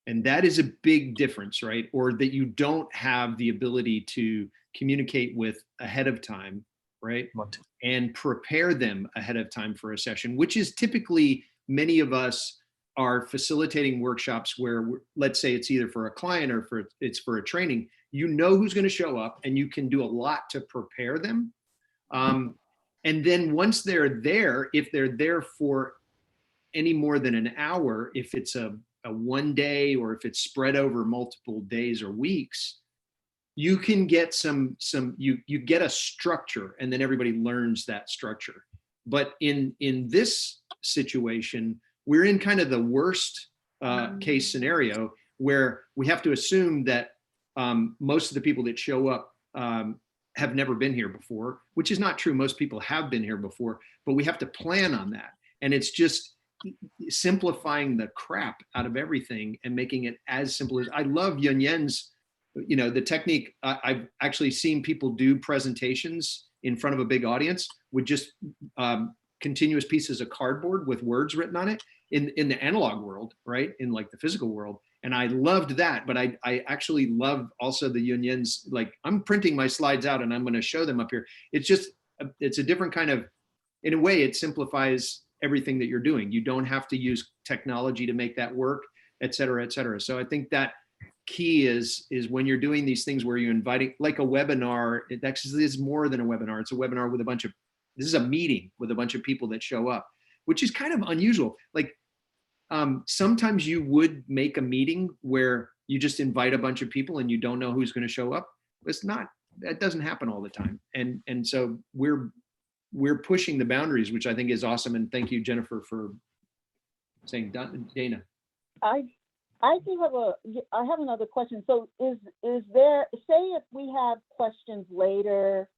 [SPEAKER 3] and that is a big difference, right? Or that you don't have the ability to communicate with ahead of time, right? And prepare them ahead of time for a session, which is typically, many of us are facilitating workshops where, let's say it's either for a client or it's for a training, you know who's going to show up and you can do a lot to prepare them. And then once they're there, if they're there for any more than an hour, if it's a one day or if it's spread over multiple days or weeks, you can get you get a structure, and then everybody learns that structure. But in this situation, we're in kind of the worst case scenario where we have to assume that most of the people that show up have never been here before, which is not true. Most people have been here before, but we have to plan on that. And it's just simplifying the crap out of everything and making it as simple as, I love Yuen Yen's, the technique. I've actually seen people do presentations in front of a big audience with just continuous pieces of cardboard with words written on it in the analog world, right? In like the physical world. And I loved that, but I actually love also the Yuen Yen's, like, I'm printing my slides out and I'm going to show them up here. It's just, it's a different kind of, in a way, it simplifies everything that you're doing. You don't have to use technology to make that work, et cetera, et cetera. So I think that key is when you're doing these things where you're inviting, like a webinar, it actually is more than a webinar. It's a webinar with this is a meeting with a bunch of people that show up, which is kind of unusual. Like sometimes you would make a meeting where you just invite a bunch of people and you don't know who's going to show up. That doesn't happen all the time. And so we're pushing the boundaries, which I think is awesome. And thank you, Jennifer, for saying Dana.
[SPEAKER 21] I have another question. So is there, say if we have questions later,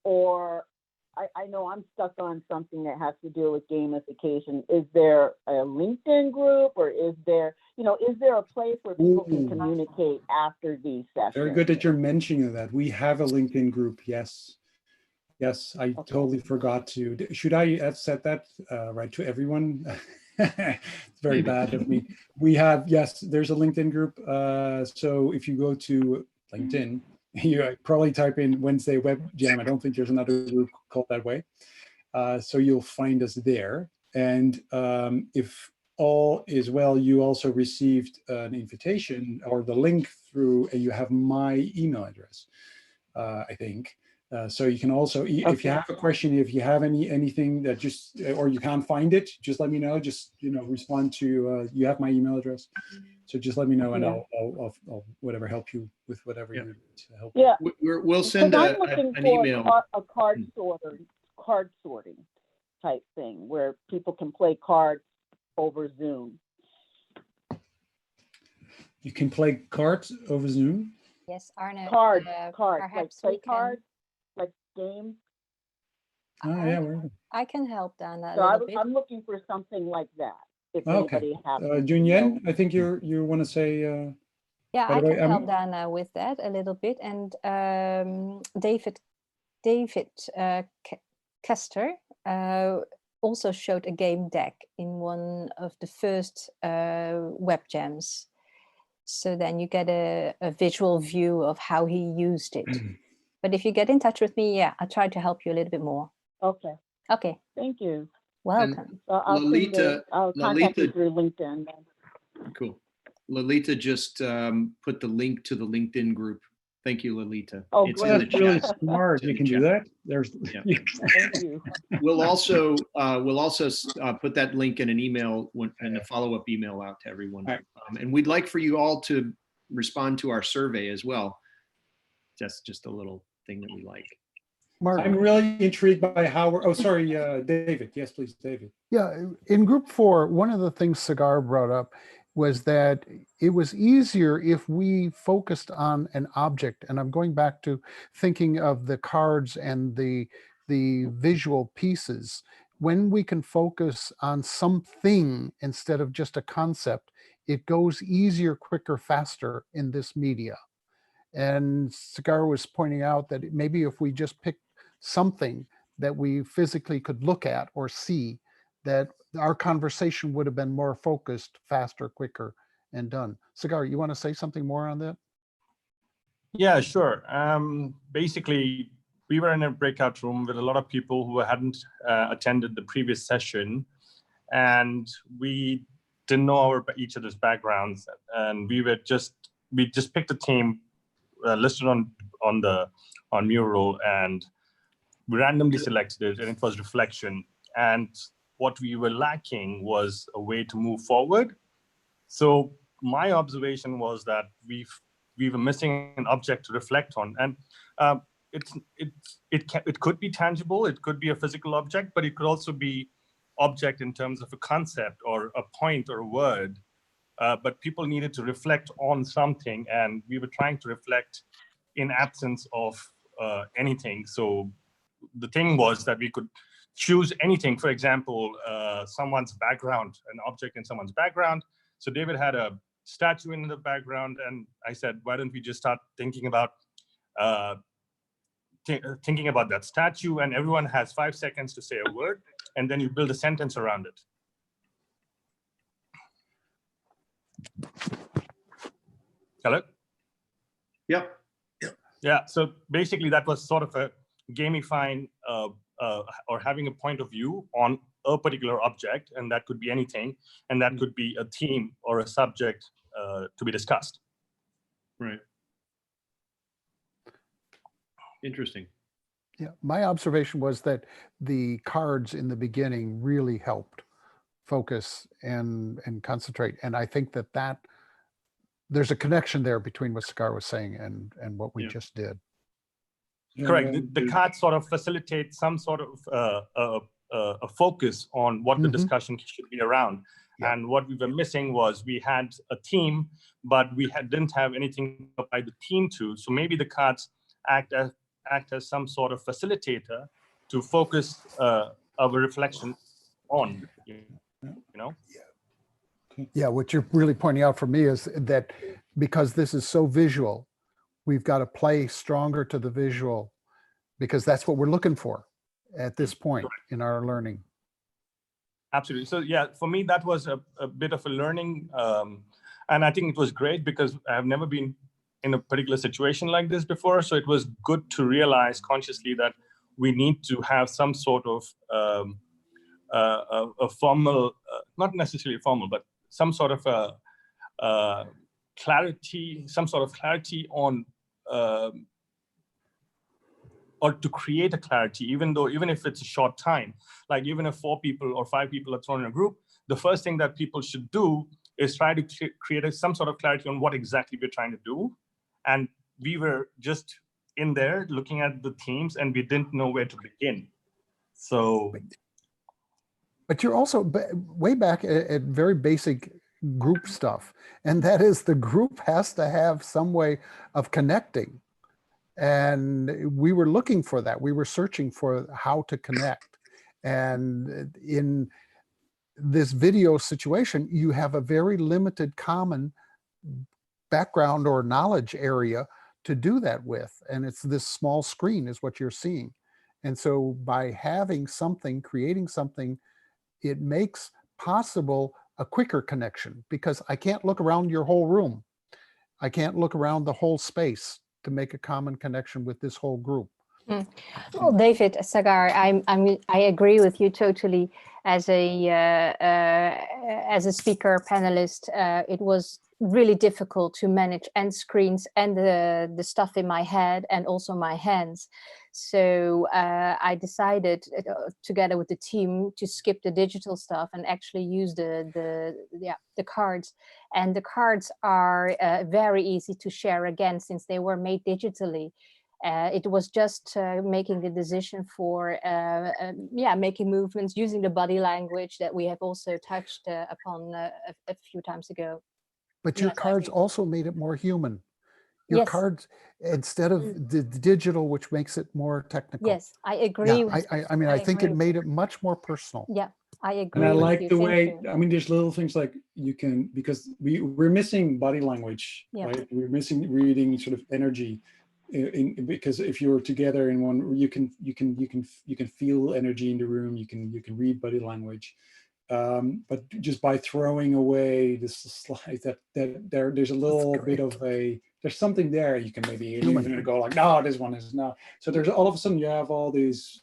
[SPEAKER 21] or I know I'm stuck on something that has to do with gamification. Is there a LinkedIn group, or is there a place where people can communicate after these sessions?
[SPEAKER 1] Very good that you're mentioning that. We have a LinkedIn group. Yes, I totally forgot to. Should I set that right to everyone? It's very bad of me. We have, yes, there's a LinkedIn group. So if you go to LinkedIn, you probably type in Wednesday Web Jam. I don't think there's another group called that way. So you'll find us there. And if all is well, you also received an invitation or the link through, and you have my email address, I think. So you can also, if you have a question, if you have anything that just, or you can't find it, just let me know. Just, respond to, you have my email address. So just let me know, and I'll whatever, help you with whatever you need to help.
[SPEAKER 21] Yeah.
[SPEAKER 3] We'll send an email.
[SPEAKER 21] A card sorting type thing where people can play cards over Zoom?
[SPEAKER 1] You can play cards over Zoom.
[SPEAKER 4] Yes, Arne.
[SPEAKER 21] Cards, like
[SPEAKER 4] Perhaps
[SPEAKER 21] play
[SPEAKER 4] we can.
[SPEAKER 21] cards, like games.
[SPEAKER 1] Oh yeah,
[SPEAKER 4] I can help Dana a
[SPEAKER 21] So
[SPEAKER 4] little bit.
[SPEAKER 21] I'm looking for something like that. If
[SPEAKER 1] okay.
[SPEAKER 21] anybody has
[SPEAKER 1] Yuen Yen, I think you want to say.
[SPEAKER 4] Yeah,
[SPEAKER 1] by
[SPEAKER 4] I
[SPEAKER 1] the way,
[SPEAKER 4] can help Dana with that a little bit. And David Kester also showed a game deck in one of the first web jams. So then you get a visual view of how he used it. But if you get in touch with me, yeah, I'll try to help you a little bit more.
[SPEAKER 21] Okay.
[SPEAKER 4] Okay.
[SPEAKER 21] Thank you.
[SPEAKER 4] Welcome.
[SPEAKER 21] So I'll contact you through LinkedIn.
[SPEAKER 3] Cool. Lolita just put the link to the LinkedIn group. Thank you, Lolita.
[SPEAKER 21] Oh,
[SPEAKER 3] it's
[SPEAKER 21] great.
[SPEAKER 3] in the
[SPEAKER 1] That's really
[SPEAKER 3] chat.
[SPEAKER 1] smart. You can do that. There's.
[SPEAKER 3] Yeah.
[SPEAKER 21] Thank you.
[SPEAKER 3] We'll also put that link in an email and a follow-up email out to everyone. And we'd like for you all to respond to our survey as well. That's just a little thing that we like.
[SPEAKER 1] Mark, I'm really intrigued by how we're. Oh, sorry, David. Yes, please, David.
[SPEAKER 8] Yeah, in group 4, one of the things Cigar brought up was that it was easier if we focused on an object. And I'm going back to thinking of the cards and the visual pieces. When we can focus on something instead of just a concept, it goes easier, quicker, faster in this media. And Cigar was pointing out that maybe if we just picked something that we physically could look at or see, that our conversation would have been more focused, faster, quicker, and done. Cigar, you want to say something more on that?
[SPEAKER 16] Yeah, sure. Basically, we were in a breakout room with a lot of people who hadn't attended the previous session, and we didn't know each other's backgrounds, and we just picked a theme listed on Mural, and we randomly selected it, and it was reflection. And what we were lacking was a way to move forward. So my observation was that we were missing an object to reflect on, and it could be tangible, it could be a physical object, but it could also be object in terms of a concept or a point or a word. But people needed to reflect on something, and we were trying to reflect in absence of anything. So the thing was that we could choose anything. For example, someone's background, an object in someone's background. So David had a statue in the background, and I said, why don't we just start thinking about that statue, and everyone has 5 seconds to say a word, and then you build a sentence around it. Hello?
[SPEAKER 3] Yep.
[SPEAKER 16] Yeah, so basically that was sort of a gamifying or having a point of view on a particular object, and that could be anything, and that could be a theme or a subject to be discussed.
[SPEAKER 3] Right. Interesting.
[SPEAKER 8] Yeah, my observation was that the cards in the beginning really helped focus and concentrate, and I think that there's a connection there between what Cigar was saying and what we just did.
[SPEAKER 16] Correct. The cards sort of facilitate some sort of a focus on what the discussion should be around. And what we were missing was we had a theme, but we didn't have anything to apply the theme to. So maybe the cards act as some sort of facilitator to focus our reflection on, you know?
[SPEAKER 8] Yeah, what you're really pointing out for me is that because this is so visual, we've got to play stronger to the visual, because that's what we're looking for at this point in our learning.
[SPEAKER 16] Absolutely. So yeah, for me, that was a bit of a learning. And I think it was great because I've never been in a particular situation like this before. So it was good to realize consciously that we need to have some sort of a formal, not necessarily formal, but some sort of clarity, on, or to create a clarity, even if it's a short time. Like even if 4 people or 5 people are thrown in a group, the first thing that people should do is try to create some sort of clarity on what exactly we're trying to do. And we were just in there looking at the themes, and we didn't know where to begin. So
[SPEAKER 8] But you're also way back at very basic group stuff. And that is the group has to have some way of connecting. And we were looking for that. We were searching for how to connect. And in this video situation, you have a very limited common background or knowledge area to do that with. And it's this small screen is what you're seeing. And so by having something, creating something, it makes possible a quicker connection, because I can't look around your whole room. I can't look around the whole space to make a common connection with this whole group.
[SPEAKER 4] Well, David, Sagar, I agree with you totally. As a speaker panelist, it was really difficult to manage end screens and the stuff in my head and also my hands. So I decided together with the team to skip the digital stuff and actually use the cards. And the cards are very easy to share again, since they were made digitally. It was just making the decision for making movements, using the body language that we have also touched upon a few times ago.
[SPEAKER 8] But your cards also made it more human. Your cards, instead of the digital, which makes it more technical.
[SPEAKER 4] Yes, I agree.
[SPEAKER 8] I mean, I think it made it much more personal.
[SPEAKER 4] Yeah, I agree.
[SPEAKER 1] And I like the way, I mean, there's little things like you can, because we're missing body language, right? We're missing reading sort of energy. Because if you're together in one, you can feel energy in the room. You can read body language, but just by throwing away this slide, there's a little bit of there's something there. You can maybe even go like, no, this one is not. So there's all of a sudden you have all these.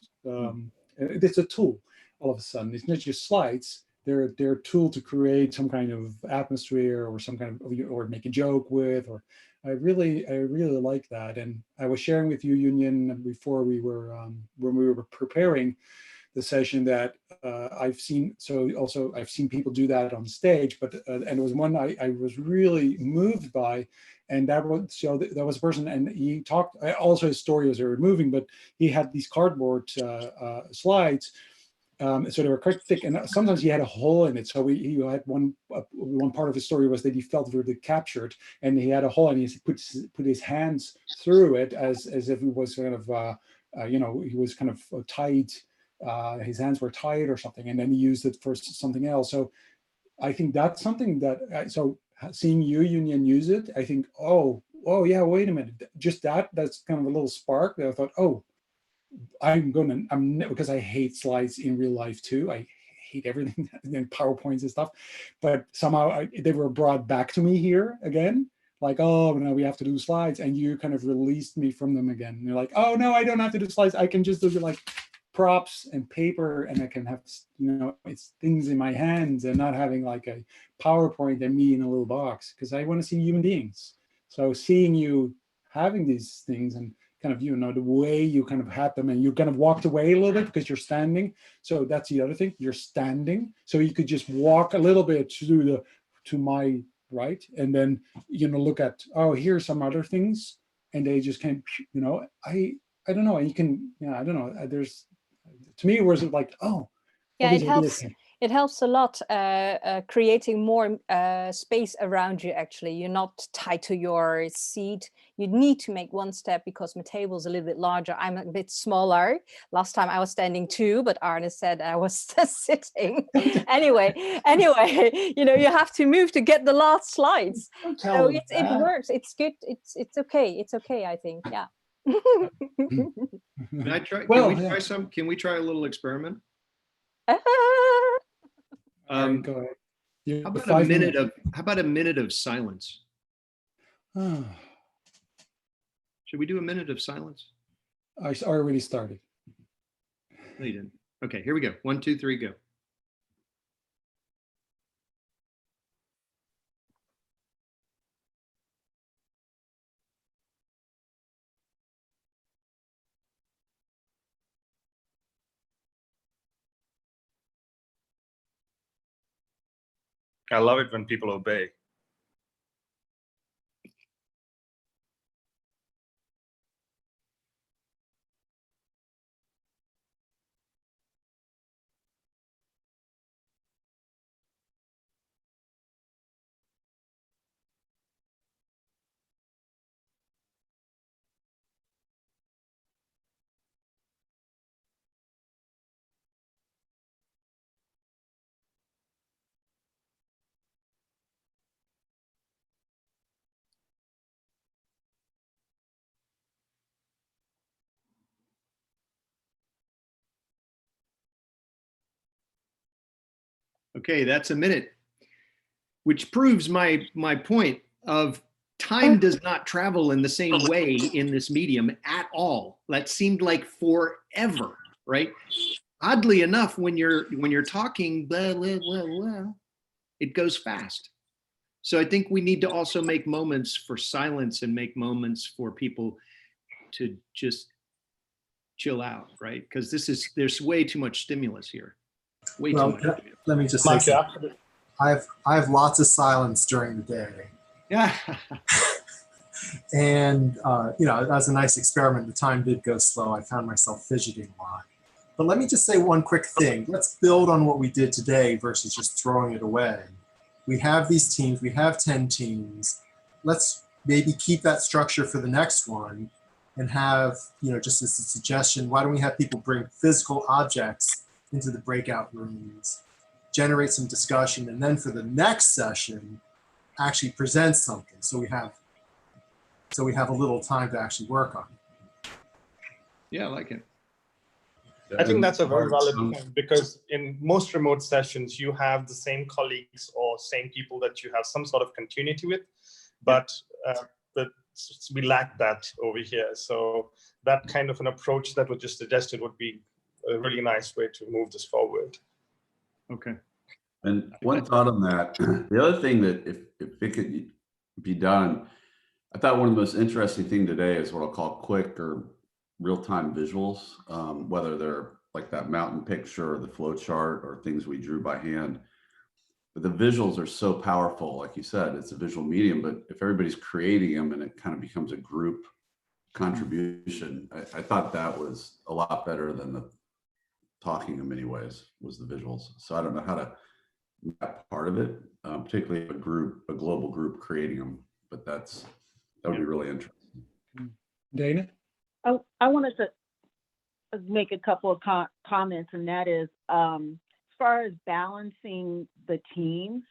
[SPEAKER 1] It's a tool. All of a sudden, it's not just slides. They're a tool to create some kind of atmosphere or some kind of, or make a joke with, or. I really like that, and I was sharing with you, Yuen Yen, before we were when we were preparing the session that I've seen. So also I've seen people do that on stage, but and it was one I was really moved by, and that was that was a person, and he talked. Also, his story was very moving, but he had these cardboard slides. So they were quite thick, and sometimes he had a hole in it. So he had one part of his story was that he felt really captured, and he had a hole, and he put his hands through it as if he was kind of he was kind of tied. His hands were tied or something, and then he used it for something else. So I think that's something that so seeing you, Yuen Yen, use it, I think, oh yeah, wait a minute, just that's kind of a little spark that I thought, oh. Because I hate slides in real life too. I hate everything and PowerPoints and stuff, but somehow they were brought back to me here again. Like, oh no, we have to do slides, and you kind of released me from them again. And you're like, oh no, I don't have to do slides. I can just do like props and paper, and I can have it's things in my hands, and not having like a PowerPoint and me in a little box, because I want to see human beings. So seeing you having these things and kind of, the way you kind of had them, and you kind of walked away a little bit because you're standing. So that's the other thing, you're standing. So you could just walk a little bit to my right, and then, look at, oh, here's some other things. And they just came, I don't know. And you can, I don't know. There's, to me, it was like, oh.
[SPEAKER 4] Yeah, it helps. It helps a lot creating more space around you, actually. You're not tied to your seat. You need to make one step because my table is a little bit larger. I'm a bit smaller. Last time I was standing too, but Arne said I was sitting. Anyway, you have to move to get the last slides. So it works. It's good. It's okay. It's okay, I think. Yeah.
[SPEAKER 3] Can I try? Can we try a little experiment?
[SPEAKER 1] Go ahead.
[SPEAKER 3] How about a minute of silence? Should we do a minute of silence?
[SPEAKER 1] I already started.
[SPEAKER 3] No, you didn't. Okay, here we go. 1, 2, 3, go.
[SPEAKER 16] I love it when people obey.
[SPEAKER 3] Okay, that's a minute, which proves my point of time does not travel in the same way in this medium at all. That seemed like forever, right? Oddly enough, when you're talking, blah, blah, blah, blah, it goes fast. So I think we need to also make moments for silence and make moments for people to just chill out, right? Because there's way too much stimulus here. Way too much.
[SPEAKER 7] Let me just say something. I have lots of silence during the day.
[SPEAKER 3] Yeah.
[SPEAKER 7] And you know, that was a nice experiment. The time did go slow. I found myself fidgeting a lot. But let me just say one quick thing. Let's build on what we did today versus just throwing it away. We have these teams, we have 10 teams. Let's maybe keep that structure for the next one and have, you know, just as a suggestion, why don't we have people bring physical objects into the breakout rooms, generate some discussion, and then for the next session, actually present something. So we have a little time to actually work on it.
[SPEAKER 3] Yeah, I like it.
[SPEAKER 16] I think that's a very valid point, because in most remote sessions, you have the same colleagues or same people that you have some sort of continuity with, but we lack that over here. So that kind of an approach that was just suggested would be a really nice way to move this forward.
[SPEAKER 3] Okay.
[SPEAKER 6] And one thought on that, the other thing that if it could be done, I thought one of the most interesting thing today is what I'll call quick or real-time visuals, whether they're like that mountain picture or the flow chart or things we drew by hand. But the visuals are so powerful, like you said, it's a visual medium, but if everybody's creating them and it kind of becomes a group contribution, I thought that was a lot better than the talking in many ways, was the visuals. So I don't know how to that part of it, particularly a global group creating them, but that would be really interesting.
[SPEAKER 1] Dana?
[SPEAKER 21] I wanted to make a couple of comments, and that is, as far as balancing the teams,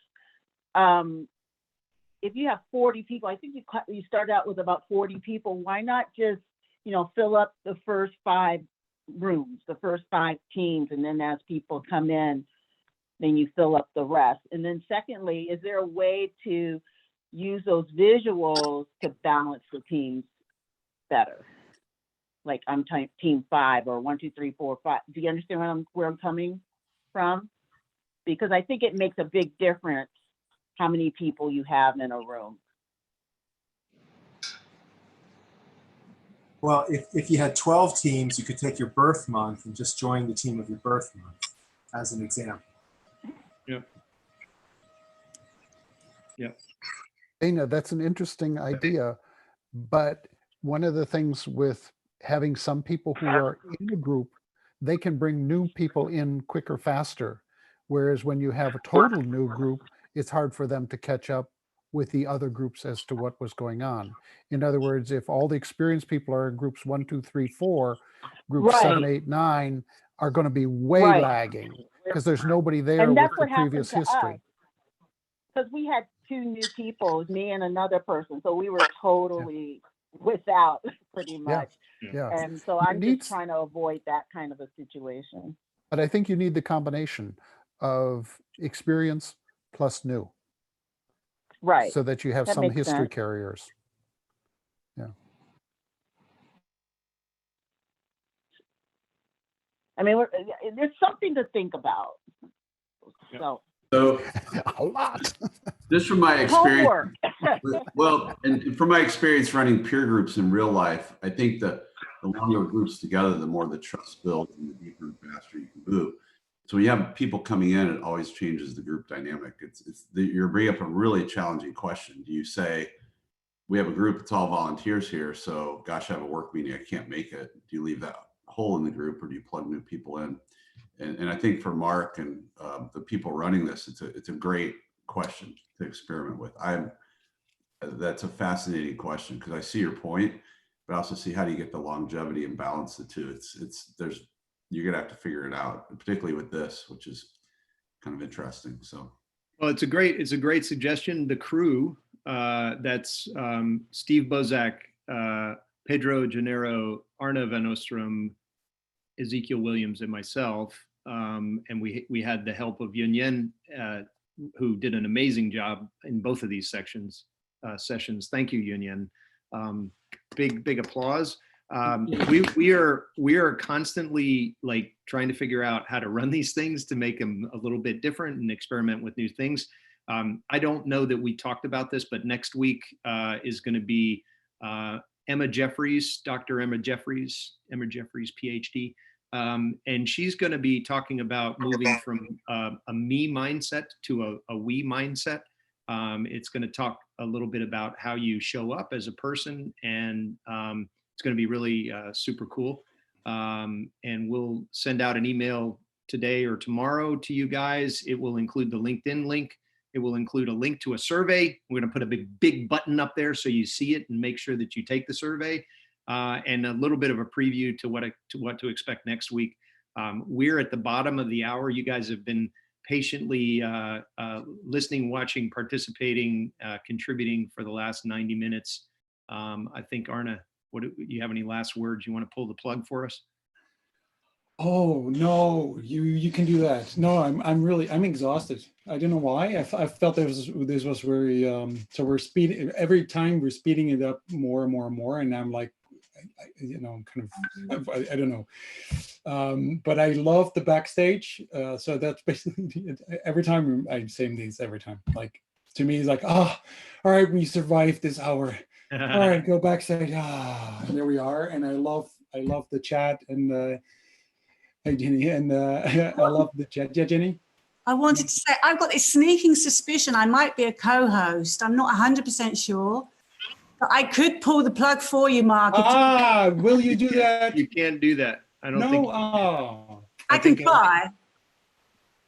[SPEAKER 21] if you have 40 people, I think you start out with about 40 people. Why not just, you know, fill up the first 5 rooms, the first 5 teams, and then as people come in, then you fill up the rest. And then secondly, is there a way to use those visuals to balance the teams better? Like I'm team 5 or 1, 2, 3, 4, 5. Do you understand where I'm coming from? Because I think it makes a big difference how many people you have in a room.
[SPEAKER 7] Well, if you had 12 teams, you could take your birth month and just join the team of your birth month, as an example.
[SPEAKER 3] Yeah. Yeah.
[SPEAKER 8] Dana, that's an interesting idea, but one of the things with having some people who are in a group, they can bring new people in quicker, faster. Whereas when you have a total new group, it's hard for them to catch up with the other groups as to what was going on. In other words, if all the experienced people are in groups 1, 2, 3, 4, groups 7, 8, 9 are going to be way lagging because there's nobody there
[SPEAKER 21] And
[SPEAKER 8] with
[SPEAKER 21] that's
[SPEAKER 8] the
[SPEAKER 21] what
[SPEAKER 8] previous history.
[SPEAKER 21] Because we had 2 new people, me and another person, so we were totally without pretty much.
[SPEAKER 8] Yeah.
[SPEAKER 21] And so I'm just trying to avoid that kind of a situation.
[SPEAKER 8] But I think you need the combination of experience plus new.
[SPEAKER 21] Right.
[SPEAKER 8] So that you have some history carriers. Yeah.
[SPEAKER 21] I mean, there's something to think about. So
[SPEAKER 8] a lot.
[SPEAKER 6] Just from my experience, well, and from my experience running peer groups in real life, I think that the longer groups together, the more the trust builds and the deeper and faster you can move. So when you have people coming in, it always changes the group dynamic. You're bringing up a really challenging question. Do you say, we have a group, it's all volunteers here, so gosh, I have a work meeting, I can't make it. Do you leave that hole in the group or do you plug new people in? And I think for Mark and the people running this, it's a great question to experiment with. That's a fascinating question because I see your point, but I also see how do you get the longevity and balance the two. You're gonna have to figure it out, particularly with this, which is kind of interesting. So,
[SPEAKER 3] well, it's a great suggestion. The crew, that's Steve Bozak, Pedro Gennaro, Arna Van Ostrom, Ezekiel Williams, and myself. and we had the help of Yuen Yen, who did an amazing job in both of these sessions. Thank you, Yuen Yen. Big applause. We are constantly like trying to figure out how to run these things to make them a little bit different and experiment with new things. I don't know that we talked about this, but next week is going to be Emma Jeffries, Dr. Emma Jeffries, PhD. And she's going to be talking about moving from a me mindset to a we mindset. It's going to talk a little bit about how you show up as a person, and it's going to be really super cool. And we'll send out an email today or tomorrow to you guys. It will include the LinkedIn link. It will include a link to a survey. We're going to put a big button up there so you see it and make sure that you take the survey, and a little bit of a preview to what to expect next week. We're at the bottom of the hour. You guys have been patiently listening, watching, participating, contributing for the last 90 minutes. I think, Arna, do you have any last words you want to pull the plug for us?
[SPEAKER 1] Oh no, you can do that. No, I'm exhausted. I don't know why. I felt this was very so we're speeding every time, we're speeding it up more and more and more, and I'm like, kind of I don't know, but I love the backstage. So that's basically every time I'm saying these every time. Like to me, it's like, oh, all right, we survived this hour. All right, go backstage. And there we are. And I love the chat and. Hey, Jenny, and I love the chat. Yeah, Jenny?
[SPEAKER 9] I wanted to say, I've got this sneaking suspicion I might be a co-host. I'm not 100% sure, but I could pull the plug for you, Mark.
[SPEAKER 1] Will you do that?
[SPEAKER 3] You can't do that. I don't think.
[SPEAKER 9] I can try.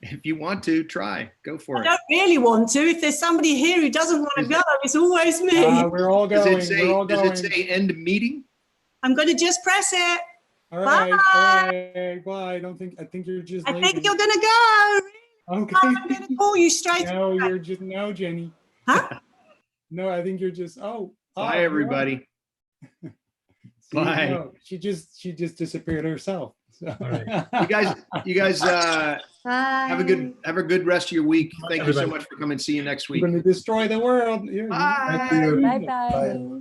[SPEAKER 3] If you want to, try. Go for it.
[SPEAKER 9] I don't really want to. If there's somebody here who doesn't want to go, it's always me.
[SPEAKER 1] We're all going.
[SPEAKER 3] Does it say end meeting?
[SPEAKER 9] I'm going to just press it.
[SPEAKER 1] All right,
[SPEAKER 9] bye.
[SPEAKER 1] All right. Well, I think you're just leaving.
[SPEAKER 9] I think you're gonna go.
[SPEAKER 1] Okay.
[SPEAKER 9] I'm gonna call you straight.
[SPEAKER 1] No, Jenny.
[SPEAKER 9] Huh?
[SPEAKER 1] No, I think you're just.
[SPEAKER 3] Bye, everybody.
[SPEAKER 1] See,
[SPEAKER 3] bye.
[SPEAKER 1] No, she just disappeared herself. So.
[SPEAKER 3] All right. You guys have a good rest of your week. Thank you so much for coming. See you next week.
[SPEAKER 1] We're going to destroy the world.
[SPEAKER 3] Bye.
[SPEAKER 4] Bye.